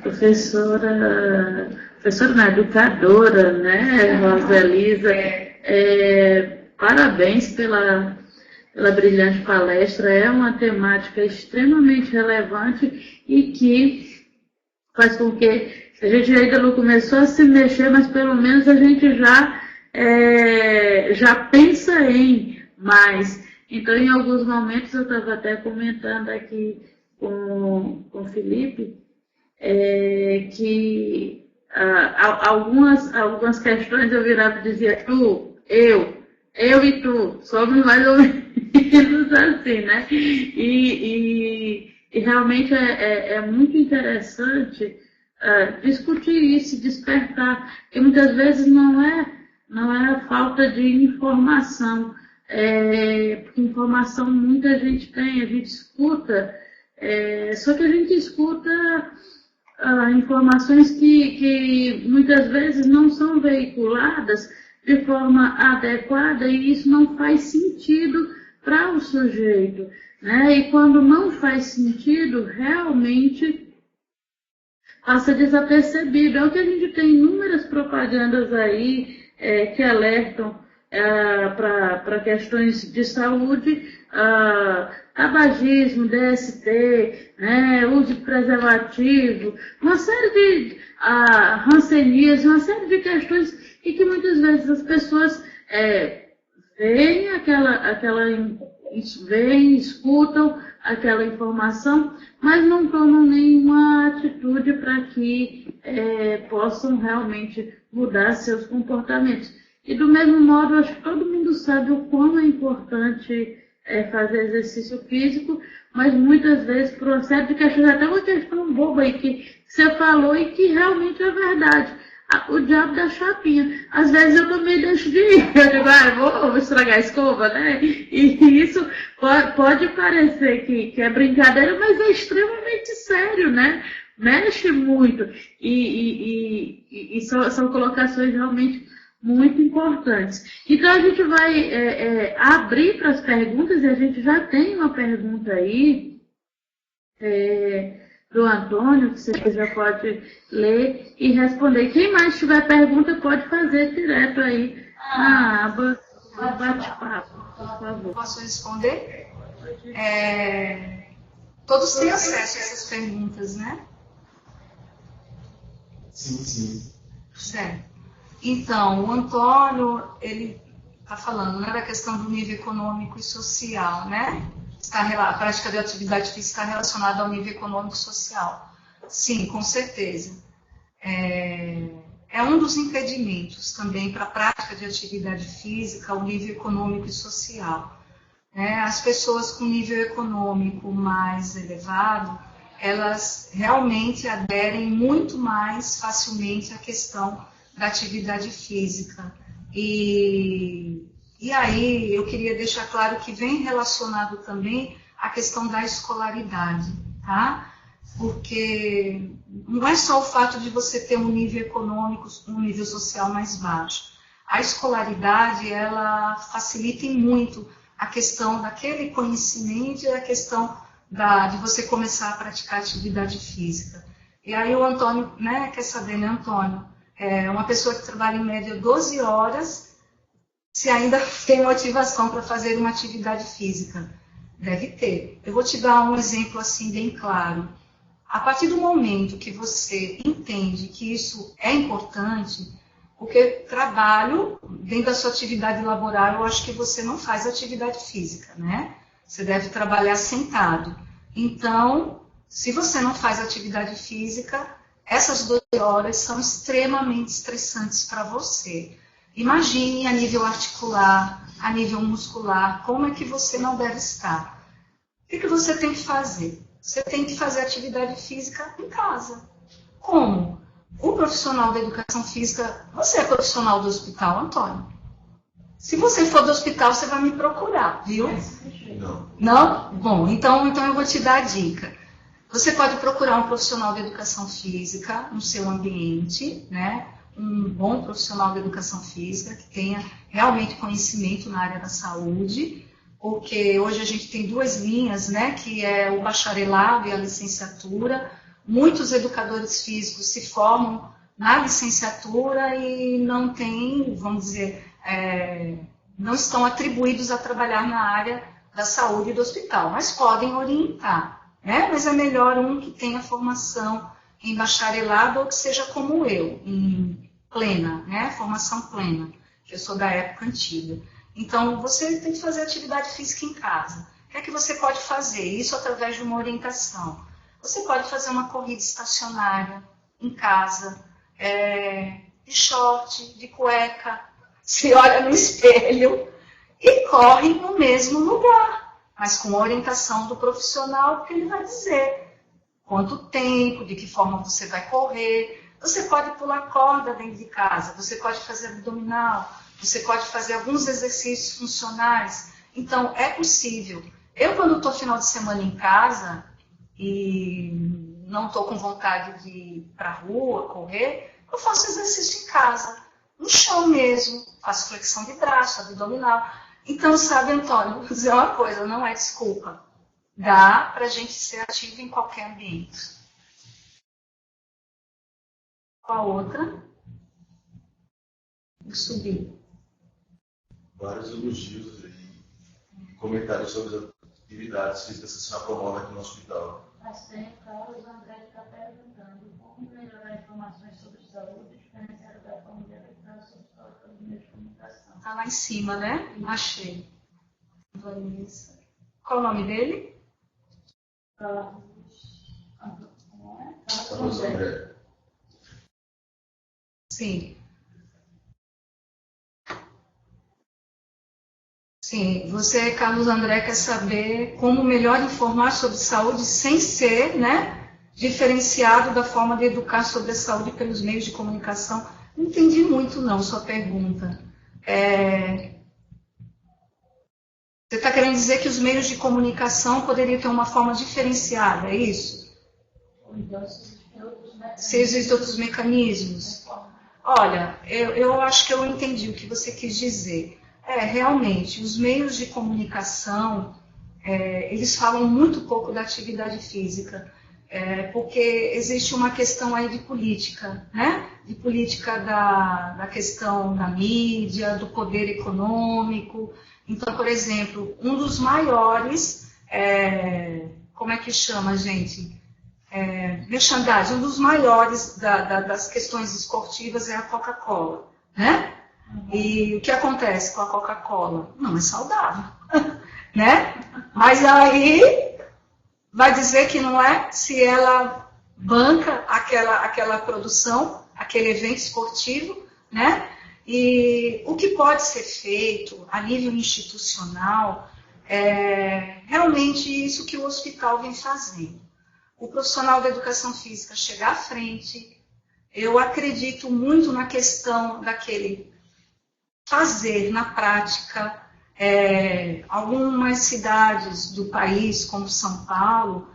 Professora não, educadora, né, Roselisa, parabéns pela brilhante palestra. É uma temática extremamente relevante e que faz com que a gente ainda não começou a se mexer, mas pelo menos a gente já pensa em mais. Então, em alguns momentos, eu estava até comentando aqui com o Felipe, que algumas questões eu virava e dizia tu, eu e tu, somos mais ou menos assim, né? E realmente é muito interessante discutir isso, despertar, porque muitas vezes não é a falta de informação, porque informação muita gente tem, a gente escuta, só que a gente escuta informações que muitas vezes não são veiculadas de forma adequada e isso não faz sentido para o sujeito, né? E quando não faz sentido, realmente passa desapercebido. É o que a gente tem inúmeras propagandas aí que alertam para questões de saúde, tabagismo, DST, né, uso de preservativo, uma série de hanseníase, uma série de questões e que muitas vezes as pessoas veem, escutam aquela informação, mas não tomam nenhuma atitude para que possam realmente mudar seus comportamentos. E do mesmo modo, acho que todo mundo sabe o quão é importante fazer exercício físico, mas muitas vezes por uma série de questões, até uma questão boba aí que você falou e que realmente é verdade. O diabo da chapinha. Às vezes eu também deixo de ir. Eu digo, vou estragar a escova, né? E isso pode parecer que é brincadeira, mas é extremamente sério, né? Mexe muito. E são colocações realmente muito importantes. Então a gente vai abrir para as perguntas, e a gente já tem uma pergunta aí do Antônio, que você já pode ler e responder. Quem mais tiver pergunta pode fazer direto aí na aba do bate-papo, por favor. Posso responder? Todos têm acesso a essas perguntas, né? Sim. Certo. Então, o Antônio, ele está falando, né, da questão do nível econômico e social, né? A prática de atividade física está relacionada ao nível econômico e social. Sim, com certeza. É um dos impedimentos também para a prática de atividade física, o nível econômico e social. As pessoas com nível econômico mais elevado, elas realmente aderem muito mais facilmente à questão da atividade física. E aí eu queria deixar claro que vem relacionado também a questão da escolaridade, tá? Porque não é só o fato de você ter um nível econômico, um nível social mais baixo. A escolaridade, ela facilita muito a questão daquele conhecimento e a questão de você começar a praticar atividade física. E aí o Antônio, né, quer saber, né, Antônio? Uma pessoa que trabalha em média 12 horas, se ainda tem motivação para fazer uma atividade física. Deve ter. Eu vou te dar um exemplo assim bem claro. A partir do momento que você entende que isso é importante, porque trabalho, dentro da sua atividade laboral, eu acho que você não faz atividade física, né? Você deve trabalhar sentado. Então, se você não faz atividade física, essas 12 horas são extremamente estressantes para você. Imagine a nível articular, a nível muscular, como é que você não deve estar. O que você tem que fazer? Você tem que fazer atividade física em casa. Como? O profissional da educação física, você é profissional do hospital, Antônio? Se você for do hospital, você vai me procurar, viu? Não. Não? Bom, então eu vou te dar a dica. Você pode procurar um profissional de educação física no seu ambiente, né? um bom profissional da educação física, que tenha realmente conhecimento na área da saúde, porque hoje a gente tem duas linhas, né, que é o bacharelado e a licenciatura. Muitos educadores físicos se formam na licenciatura e não têm, vamos dizer, não estão atribuídos a trabalhar na área da saúde e do hospital, mas podem orientar, né? Mas é melhor um que tenha formação em bacharelado ou que seja como eu, em plena, né? Formação plena, que eu sou da época antiga. Então, você tem que fazer atividade física em casa. O que é que você pode fazer? Isso através de uma orientação. Você pode fazer uma corrida estacionária em casa, de short, de cueca, se olha no espelho e corre no mesmo lugar, mas com a orientação do profissional, porque ele vai dizer quanto tempo, de que forma você vai correr. Você pode pular corda dentro de casa, você pode fazer abdominal, você pode fazer alguns exercícios funcionais. Então, é possível. Eu, quando estou final de semana em casa e não estou com vontade de ir para a rua, correr, eu faço exercício em casa, no chão mesmo, faço flexão de braço, abdominal. Então, sabe, Antônio, vou dizer uma coisa, não é desculpa. Dá para a gente ser ativo em qualquer ambiente. Qual outra? Vou subir. Vários elogios aí, comentários sobre as atividades físicas que a senhora promove aqui no hospital. Mas tem o Carlos André que está perguntando como melhorar informações sobre saúde, diferenciada da forma de adaptar sobre saúde dos meios de comunicação. Está lá em cima, né? Achei. Qual o nome dele? Carlos André. Sim. Sim, você, Carlos André, quer saber como melhor informar sobre saúde sem ser, né, diferenciado da forma de educar sobre a saúde pelos meios de comunicação. Não entendi muito, não, sua pergunta. Você está querendo dizer que os meios de comunicação poderiam ter uma forma diferenciada, é isso? Se existem outros mecanismos. Olha, eu acho que eu entendi o que você quis dizer. Realmente, os meios de comunicação, eles falam muito pouco da atividade física, porque existe uma questão aí de política, né? De política da questão da mídia, do poder econômico. Então, por exemplo, um dos maiores, como é que chama, gente? Merchandising, um dos maiores das questões esportivas é a Coca-Cola, né? E o que acontece com a Coca-Cola? Não é saudável, né? Mas aí vai dizer que não é se ela banca aquela produção, aquele evento esportivo, né? E o que pode ser feito a nível institucional é realmente isso que o hospital vem fazendo. O profissional da educação física chegar à frente. Eu acredito muito na questão daquele fazer na prática. Algumas cidades do país, como São Paulo,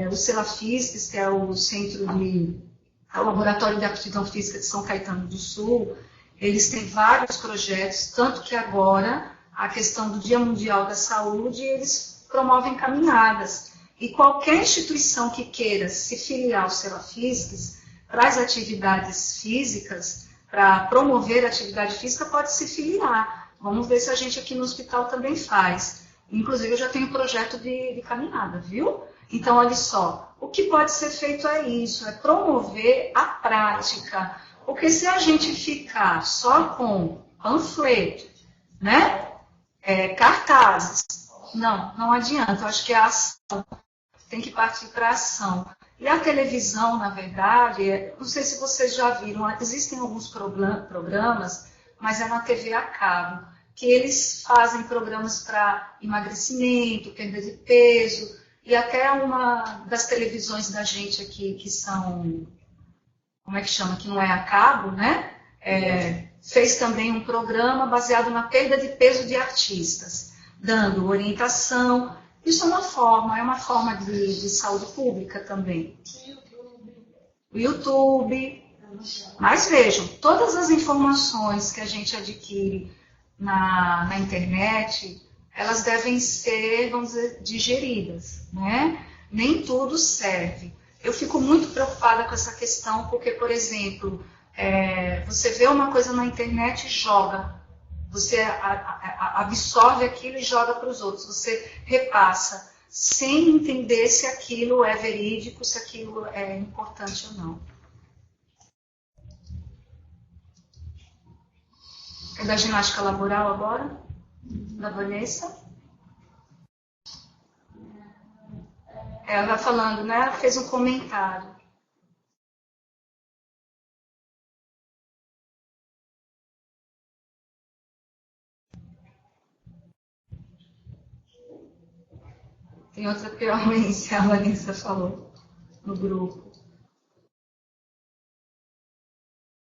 o Celafisques, que é o o Laboratório de Aptidão Física de São Caetano do Sul, eles têm vários projetos, tanto que agora, a questão do Dia Mundial da Saúde, eles promovem caminhadas. E qualquer instituição que queira se filiar ao Celafisques para as atividades físicas, para promover a atividade física, pode se filiar. Vamos ver se a gente aqui no hospital também faz. Inclusive, eu já tenho um projeto de caminhada, viu? Então, olha só, o que pode ser feito é isso, é promover a prática. Porque se a gente ficar só com panfleto, né? Cartazes, não adianta. Eu acho que a ação tem que partir para a ação. E a televisão, na verdade, não sei se vocês já viram, existem alguns programas, mas é na TV a cabo, que eles fazem programas para emagrecimento, perda de peso, e até uma das televisões da gente aqui, que são, como é que chama, que não é a cabo, né? Fez também um programa baseado na perda de peso de artistas, dando orientação. Isso é uma forma de saúde pública também. O YouTube, Mas vejam, todas as informações que a gente adquire na internet, elas devem ser, vamos dizer, digeridas, né? Nem tudo serve. Eu fico muito preocupada com essa questão, porque, por exemplo, você vê uma coisa na internet e joga. Você absorve aquilo e joga para os outros. Você repassa, sem entender se aquilo é verídico, se aquilo é importante ou não. É da ginástica laboral agora? Da Vanessa? Ela vai falando, né? Ela fez um comentário. Tem outra piorência, a Vanessa falou no grupo.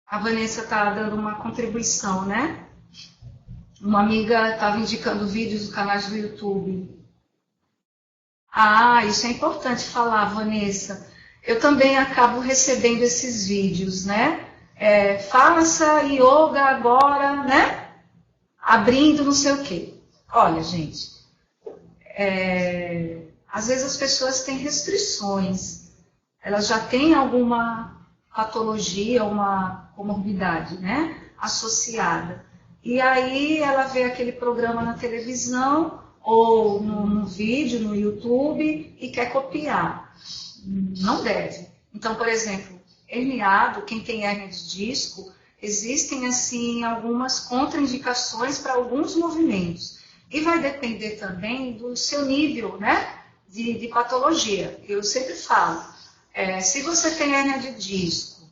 A Vanessa está dando uma contribuição, né? Uma amiga estava indicando vídeos do canal do YouTube. Ah, isso é importante falar, Vanessa. Eu também acabo recebendo esses vídeos, né? Faça yoga agora, né? Abrindo não sei o quê. Olha, gente, às vezes as pessoas têm restrições. Elas já têm alguma patologia, uma comorbidade, né? Associada. E aí ela vê aquele programa na televisão ou no vídeo, no YouTube, e quer copiar. Não deve. Então, por exemplo, herniado, quem tem hérnia de disco, existem assim algumas contraindicações para alguns movimentos. E vai depender também do seu nível, né, de patologia. Eu sempre falo, se você tem hérnia de disco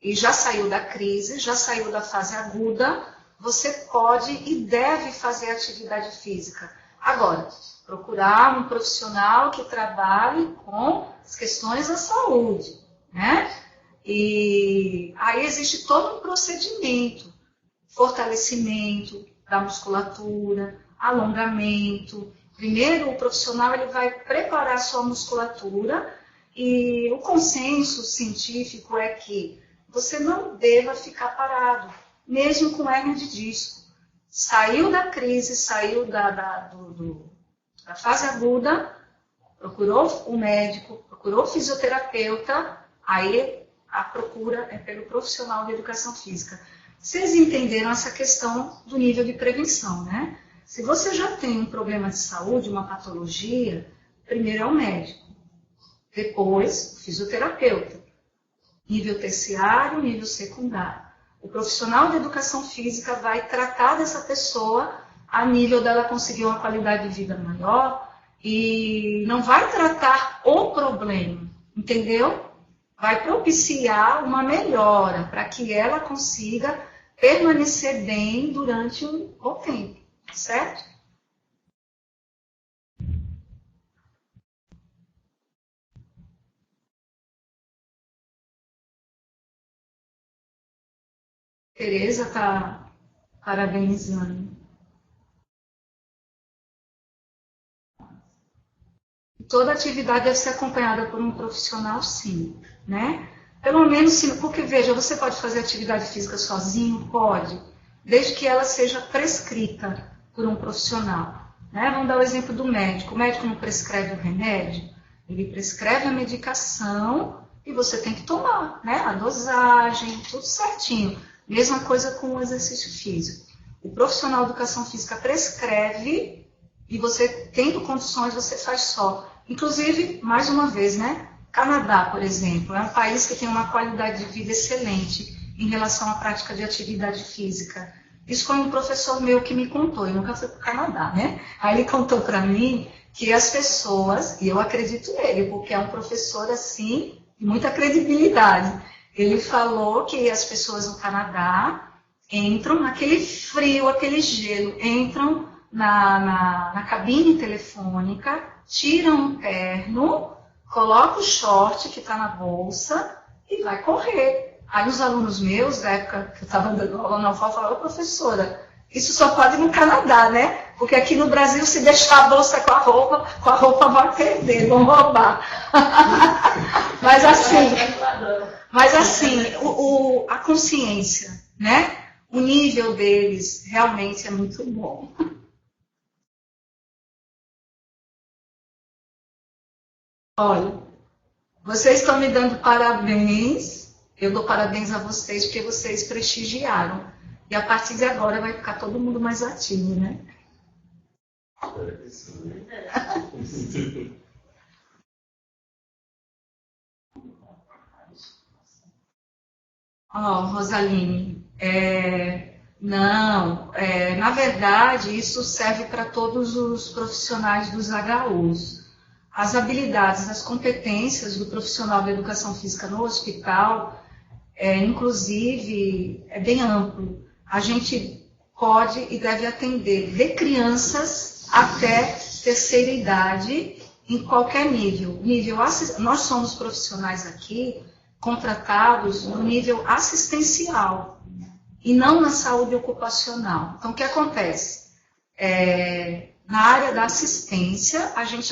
e já saiu da crise, já saiu da fase aguda, você pode e deve fazer atividade física. Agora, procurar um profissional que trabalhe com as questões da saúde, né? E aí existe todo um procedimento, fortalecimento da musculatura, alongamento. Primeiro, o profissional ele vai preparar a sua musculatura e o consenso científico é que você não deva ficar parado, mesmo com hérnia de disco. Saiu da crise, saiu da fase aguda, procurou o médico, procurou o fisioterapeuta, aí a procura é pelo profissional de educação física. Vocês entenderam essa questão do nível de prevenção, né? Se você já tem um problema de saúde, uma patologia, primeiro é o médico, depois o fisioterapeuta, nível terciário, nível secundário. O profissional de educação física vai tratar dessa pessoa a nível dela conseguir uma qualidade de vida maior e não vai tratar o problema, entendeu? Vai propiciar uma melhora para que ela consiga permanecer bem durante o tempo, certo? Tereza está parabenizando. Toda atividade deve ser acompanhada por um profissional, sim, né? Pelo menos, sim, porque, veja, você pode fazer atividade física sozinho? Pode, desde que ela seja prescrita por um profissional, né? Vamos dar o exemplo do médico. O médico não prescreve o remédio, ele prescreve a medicação e você tem que tomar, né? A dosagem, tudo certinho. Mesma coisa com o exercício físico. O profissional de educação física prescreve e você, tendo condições, você faz só. Inclusive, mais uma vez, né? Canadá, por exemplo, é um país que tem uma qualidade de vida excelente em relação à prática de atividade física. Isso foi um professor meu que me contou, eu nunca fui para o Canadá, né? Aí ele contou para mim que as pessoas, e eu acredito nele, porque é um professor assim, de muita credibilidade. Ele falou que as pessoas no Canadá entram naquele frio, aquele gelo, entram na cabine telefônica, tiram o terno, colocam o short que está na bolsa e vai correr. Aí os alunos meus, da época que eu estava dando aula na UFAL, falaram: professora, isso só pode no Canadá, né? Porque aqui no Brasil, se deixar a bolsa com a roupa vai perder, vão roubar. Mas assim... Mas assim, a consciência, né? O nível deles realmente é muito bom. Olha, vocês estão me dando parabéns. Eu dou parabéns a vocês porque vocês prestigiaram. E a partir de agora vai ficar todo mundo mais ativo, né? Ó, Rosaline, na verdade, isso serve para todos os profissionais dos HUs. As habilidades, as competências do profissional da educação física no hospital, inclusive, é bem amplo. A gente pode e deve atender de crianças até terceira idade, em qualquer nível. Nós somos profissionais aqui contratados no nível assistencial e não na saúde ocupacional. Então, o que acontece? Na área da assistência, a gente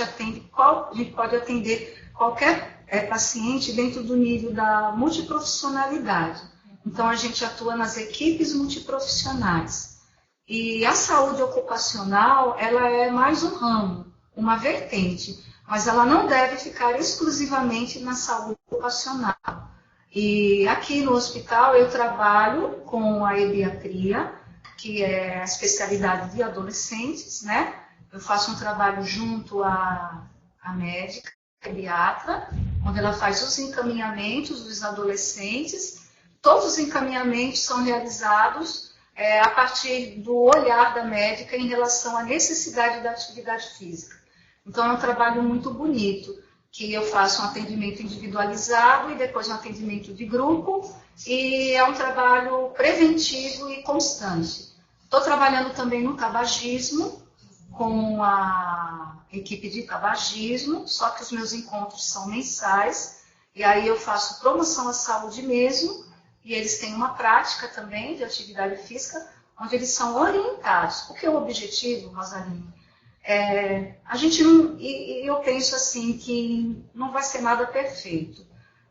pode atender qualquer paciente dentro do nível da multiprofissionalidade. Então, a gente atua nas equipes multiprofissionais. E a saúde ocupacional, ela é mais um ramo, uma vertente, mas ela não deve ficar exclusivamente na saúde ocupacional. E aqui no hospital eu trabalho com a pediatria, que é a especialidade de adolescentes, né? Eu faço um trabalho junto à médica, pediatra, onde ela faz os encaminhamentos dos adolescentes. Todos os encaminhamentos são realizados a partir do olhar da médica em relação à necessidade da atividade física. Então, é um trabalho muito bonito, que eu faço um atendimento individualizado e depois um atendimento de grupo, e é um trabalho preventivo e constante. Estou trabalhando também no tabagismo, com a equipe de tabagismo, só que os meus encontros são mensais, e aí eu faço promoção à saúde mesmo, e eles têm uma prática também de atividade física, onde eles são orientados. Porque o objetivo, Rosaline, a gente não, e eu penso assim que não vai ser nada perfeito,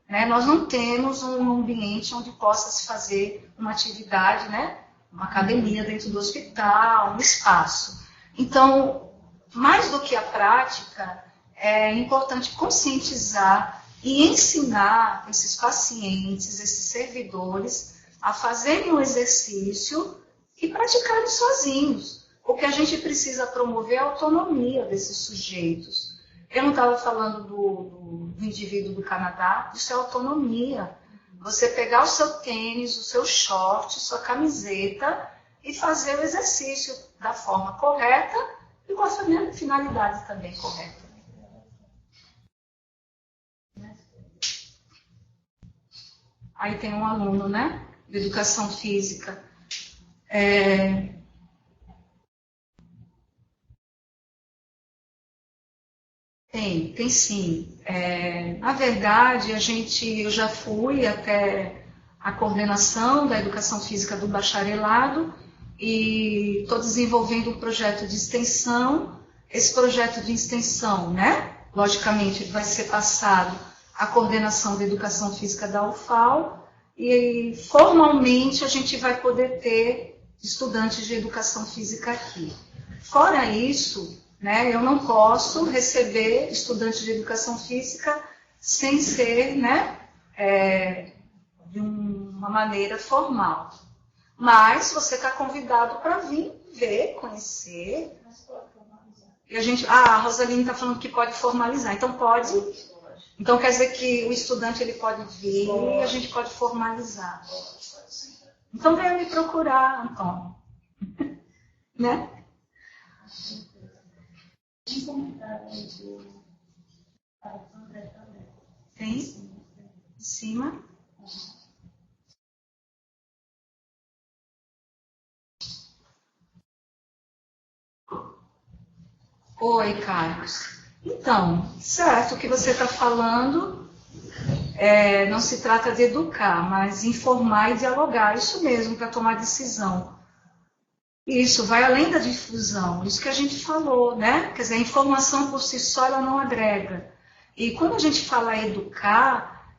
né? Nós não temos um ambiente onde possa se fazer uma atividade, né? Uma academia dentro do hospital, um espaço. Então, mais do que a prática, é importante conscientizar e ensinar esses pacientes, esses servidores, a fazerem o exercício e praticarem sozinhos. Porque a gente precisa promover a autonomia desses sujeitos. Eu não estava falando do indivíduo do Canadá, isso é autonomia. Você pegar o seu tênis, o seu short, sua camiseta e fazer o exercício da forma correta e com a finalidade também correta. Aí tem um aluno, né, de educação física. Tem sim. Na verdade, eu já fui até a coordenação da educação física do bacharelado e estou desenvolvendo um projeto de extensão. Esse projeto de extensão, né, logicamente, vai ser passado à coordenação da educação física da UFAL e formalmente a gente vai poder ter estudantes de educação física aqui. Fora isso, né, eu não posso receber estudantes de educação física sem ser, né, de uma maneira formal. Mas você está convidado para vir ver, conhecer. E a Rosaline está falando que pode formalizar. Então pode. Então quer dizer que o estudante ele pode vir e a gente pode formalizar. Então venha me procurar, Antônio. Né? Tem? Em cima? Oi, Carlos. Então, certo, o que você está falando não se trata de educar, mas informar e dialogar, isso mesmo, para tomar decisão. Isso, vai além da difusão, isso que a gente falou, né? Quer dizer, a informação por si só ela não agrega. E quando a gente fala educar,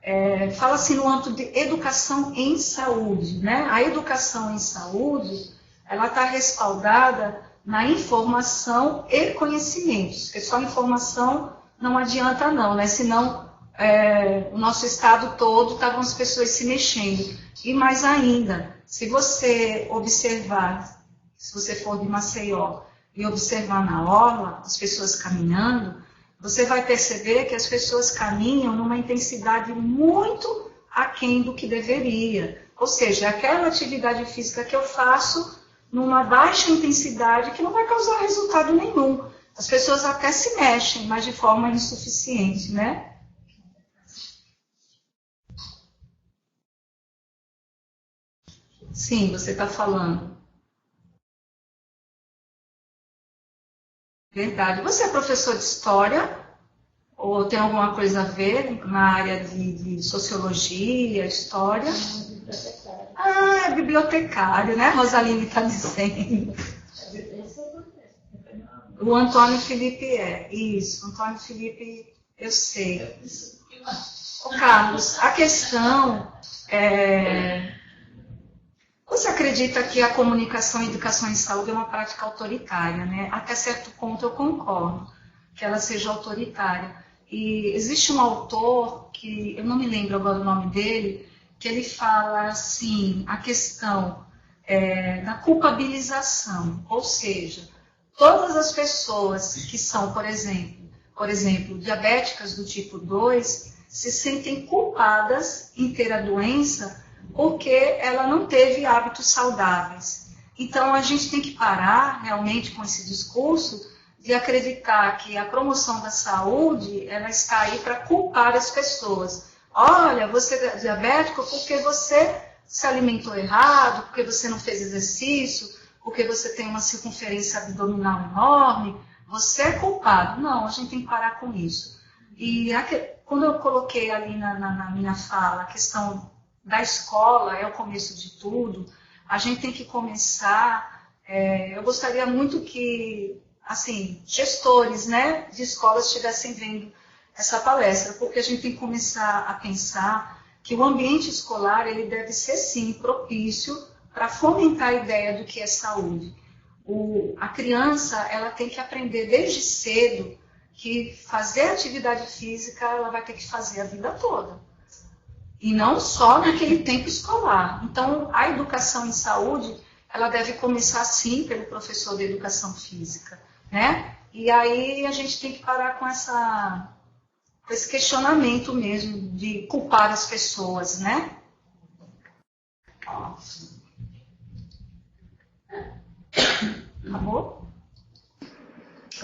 fala-se no âmbito de educação em saúde, né? A educação em saúde, ela está respaldada na informação e conhecimentos, porque só informação não adianta não, né? Senão o nosso estado todo estavam as pessoas se mexendo. E mais ainda, se você observar, se você for de Maceió e observar na orla as pessoas caminhando, você vai perceber que as pessoas caminham numa intensidade muito aquém do que deveria. Ou seja, aquela atividade física que eu faço numa baixa intensidade que não vai causar resultado nenhum. As pessoas até se mexem, mas de forma insuficiente, né? Sim, você está falando. Verdade. Você é professor de história? Ou tem alguma coisa a ver na área de sociologia, história? É bibliotecário, né? Rosaline está dizendo. O Antônio Felipe isso. Antônio Felipe, eu sei. Ô, Carlos, a questão você acredita que a comunicação e educação em saúde é uma prática autoritária, né? Até certo ponto eu concordo que ela seja autoritária. E existe um autor, que eu não me lembro agora o nome dele, que ele fala assim, a questão da culpabilização, ou seja, todas as pessoas que são, por exemplo, diabéticas do tipo 2, se sentem culpadas em ter a doença porque ela não teve hábitos saudáveis. Então, a gente tem que parar realmente com esse discurso de acreditar que a promoção da saúde ela está aí para culpar as pessoas. Olha, você é diabético porque você se alimentou errado, porque você não fez exercício, porque você tem uma circunferência abdominal enorme, você é culpado. Não, a gente tem que parar com isso. E quando eu coloquei ali na minha fala a questão da escola, é o começo de tudo, a gente tem que começar, eu gostaria muito que, assim, gestores, né, de escolas estivessem vendo essa palestra, porque a gente tem que começar a pensar que o ambiente escolar, ele deve ser, sim, propício para fomentar a ideia do que é saúde. A criança, ela tem que aprender desde cedo que fazer atividade física, ela vai ter que fazer a vida toda. E não só naquele tempo escolar. Então, a educação em saúde, ela deve começar, sim, pelo professor de educação física, né? E aí a gente tem que parar com esse questionamento mesmo de culpar as pessoas, né? Acabou?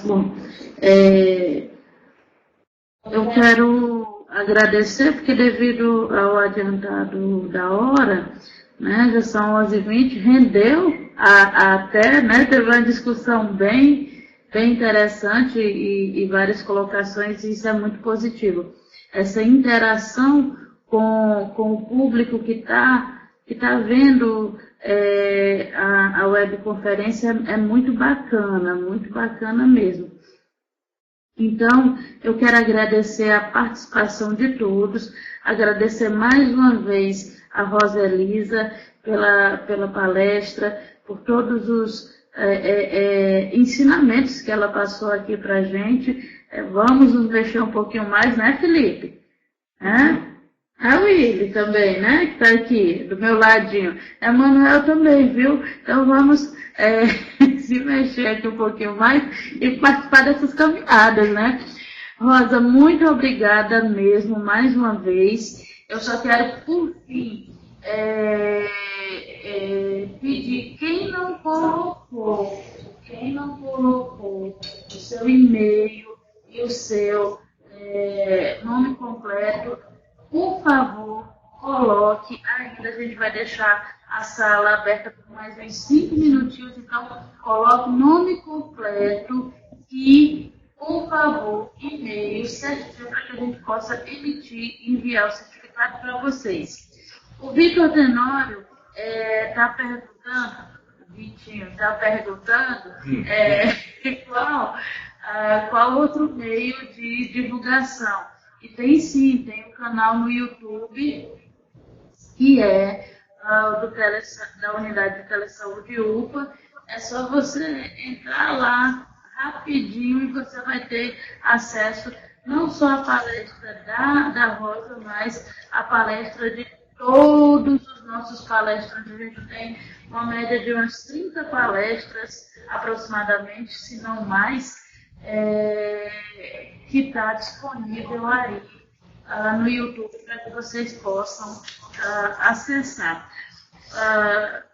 Bom, eu quero agradecer, porque devido ao adiantado da hora, né, já são 11h20, rendeu até, né, teve uma discussão bem interessante e várias colocações, e isso é muito positivo. Essa interação com o público que tá vendo a webconferência é muito bacana mesmo. Então, eu quero agradecer a participação de todos, agradecer mais uma vez a Rosa Elisa pela palestra, por todos os ensinamentos que ela passou aqui para a gente. Vamos nos mexer um pouquinho mais, né, Felipe? A Willy também, né, que está aqui, do meu ladinho. A Manuel também, viu? Então vamos se mexer aqui um pouquinho mais e participar dessas caminhadas, né? Rosa, muito obrigada mesmo, mais uma vez. Eu só quero, por fim, pedir quem não colocou o seu e-mail e o seu nome completo, por favor, coloque ainda. A gente vai deixar a sala aberta por mais uns 5 minutinhos, então coloque o nome completo e, por favor, e-mail certinho para que a gente possa emitir e enviar o certificado para vocês. O Vitor Tenório está perguntando, Vitinho, está perguntando qual outro meio de divulgação. E tem sim, tem um canal no YouTube, que é da unidade de telesaúde UPA. É só você entrar lá rapidinho e você vai ter acesso não só à palestra da Rosa, mas à palestra de todos os nossos palestrantes. A gente tem uma média de umas 30 palestras aproximadamente, se não mais, que está disponível aí no YouTube para que vocês possam acessar.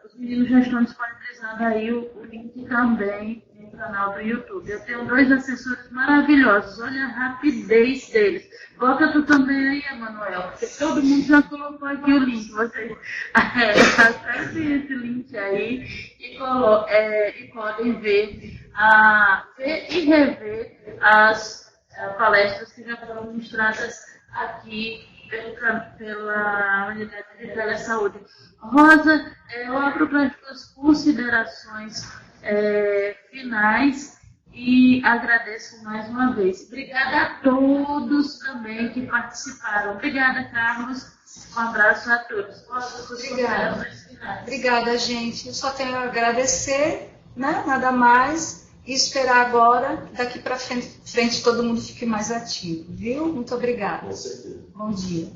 Os meninos já estão disponibilizando aí o link também no canal do YouTube. Eu tenho 2 assessores maravilhosos, olha a rapidez deles. Bota tu também aí, Emanuel, porque todo mundo já colocou aqui o link. Vocês acessem esse link aí e podem ver e rever as palestras que já foram ministradas aqui pela unidade de telesaúde. Rosa, eu abro para as suas considerações finais e agradeço mais uma vez. Obrigada a todos também que participaram. Obrigada, Carlos. Um abraço a todos. Rosa, suas considerações finais. Obrigada, gente. Eu só tenho a agradecer, né? Nada mais. E esperar agora, daqui para frente, todo mundo fique mais ativo, viu? Muito obrigada. Com certeza. Bom dia.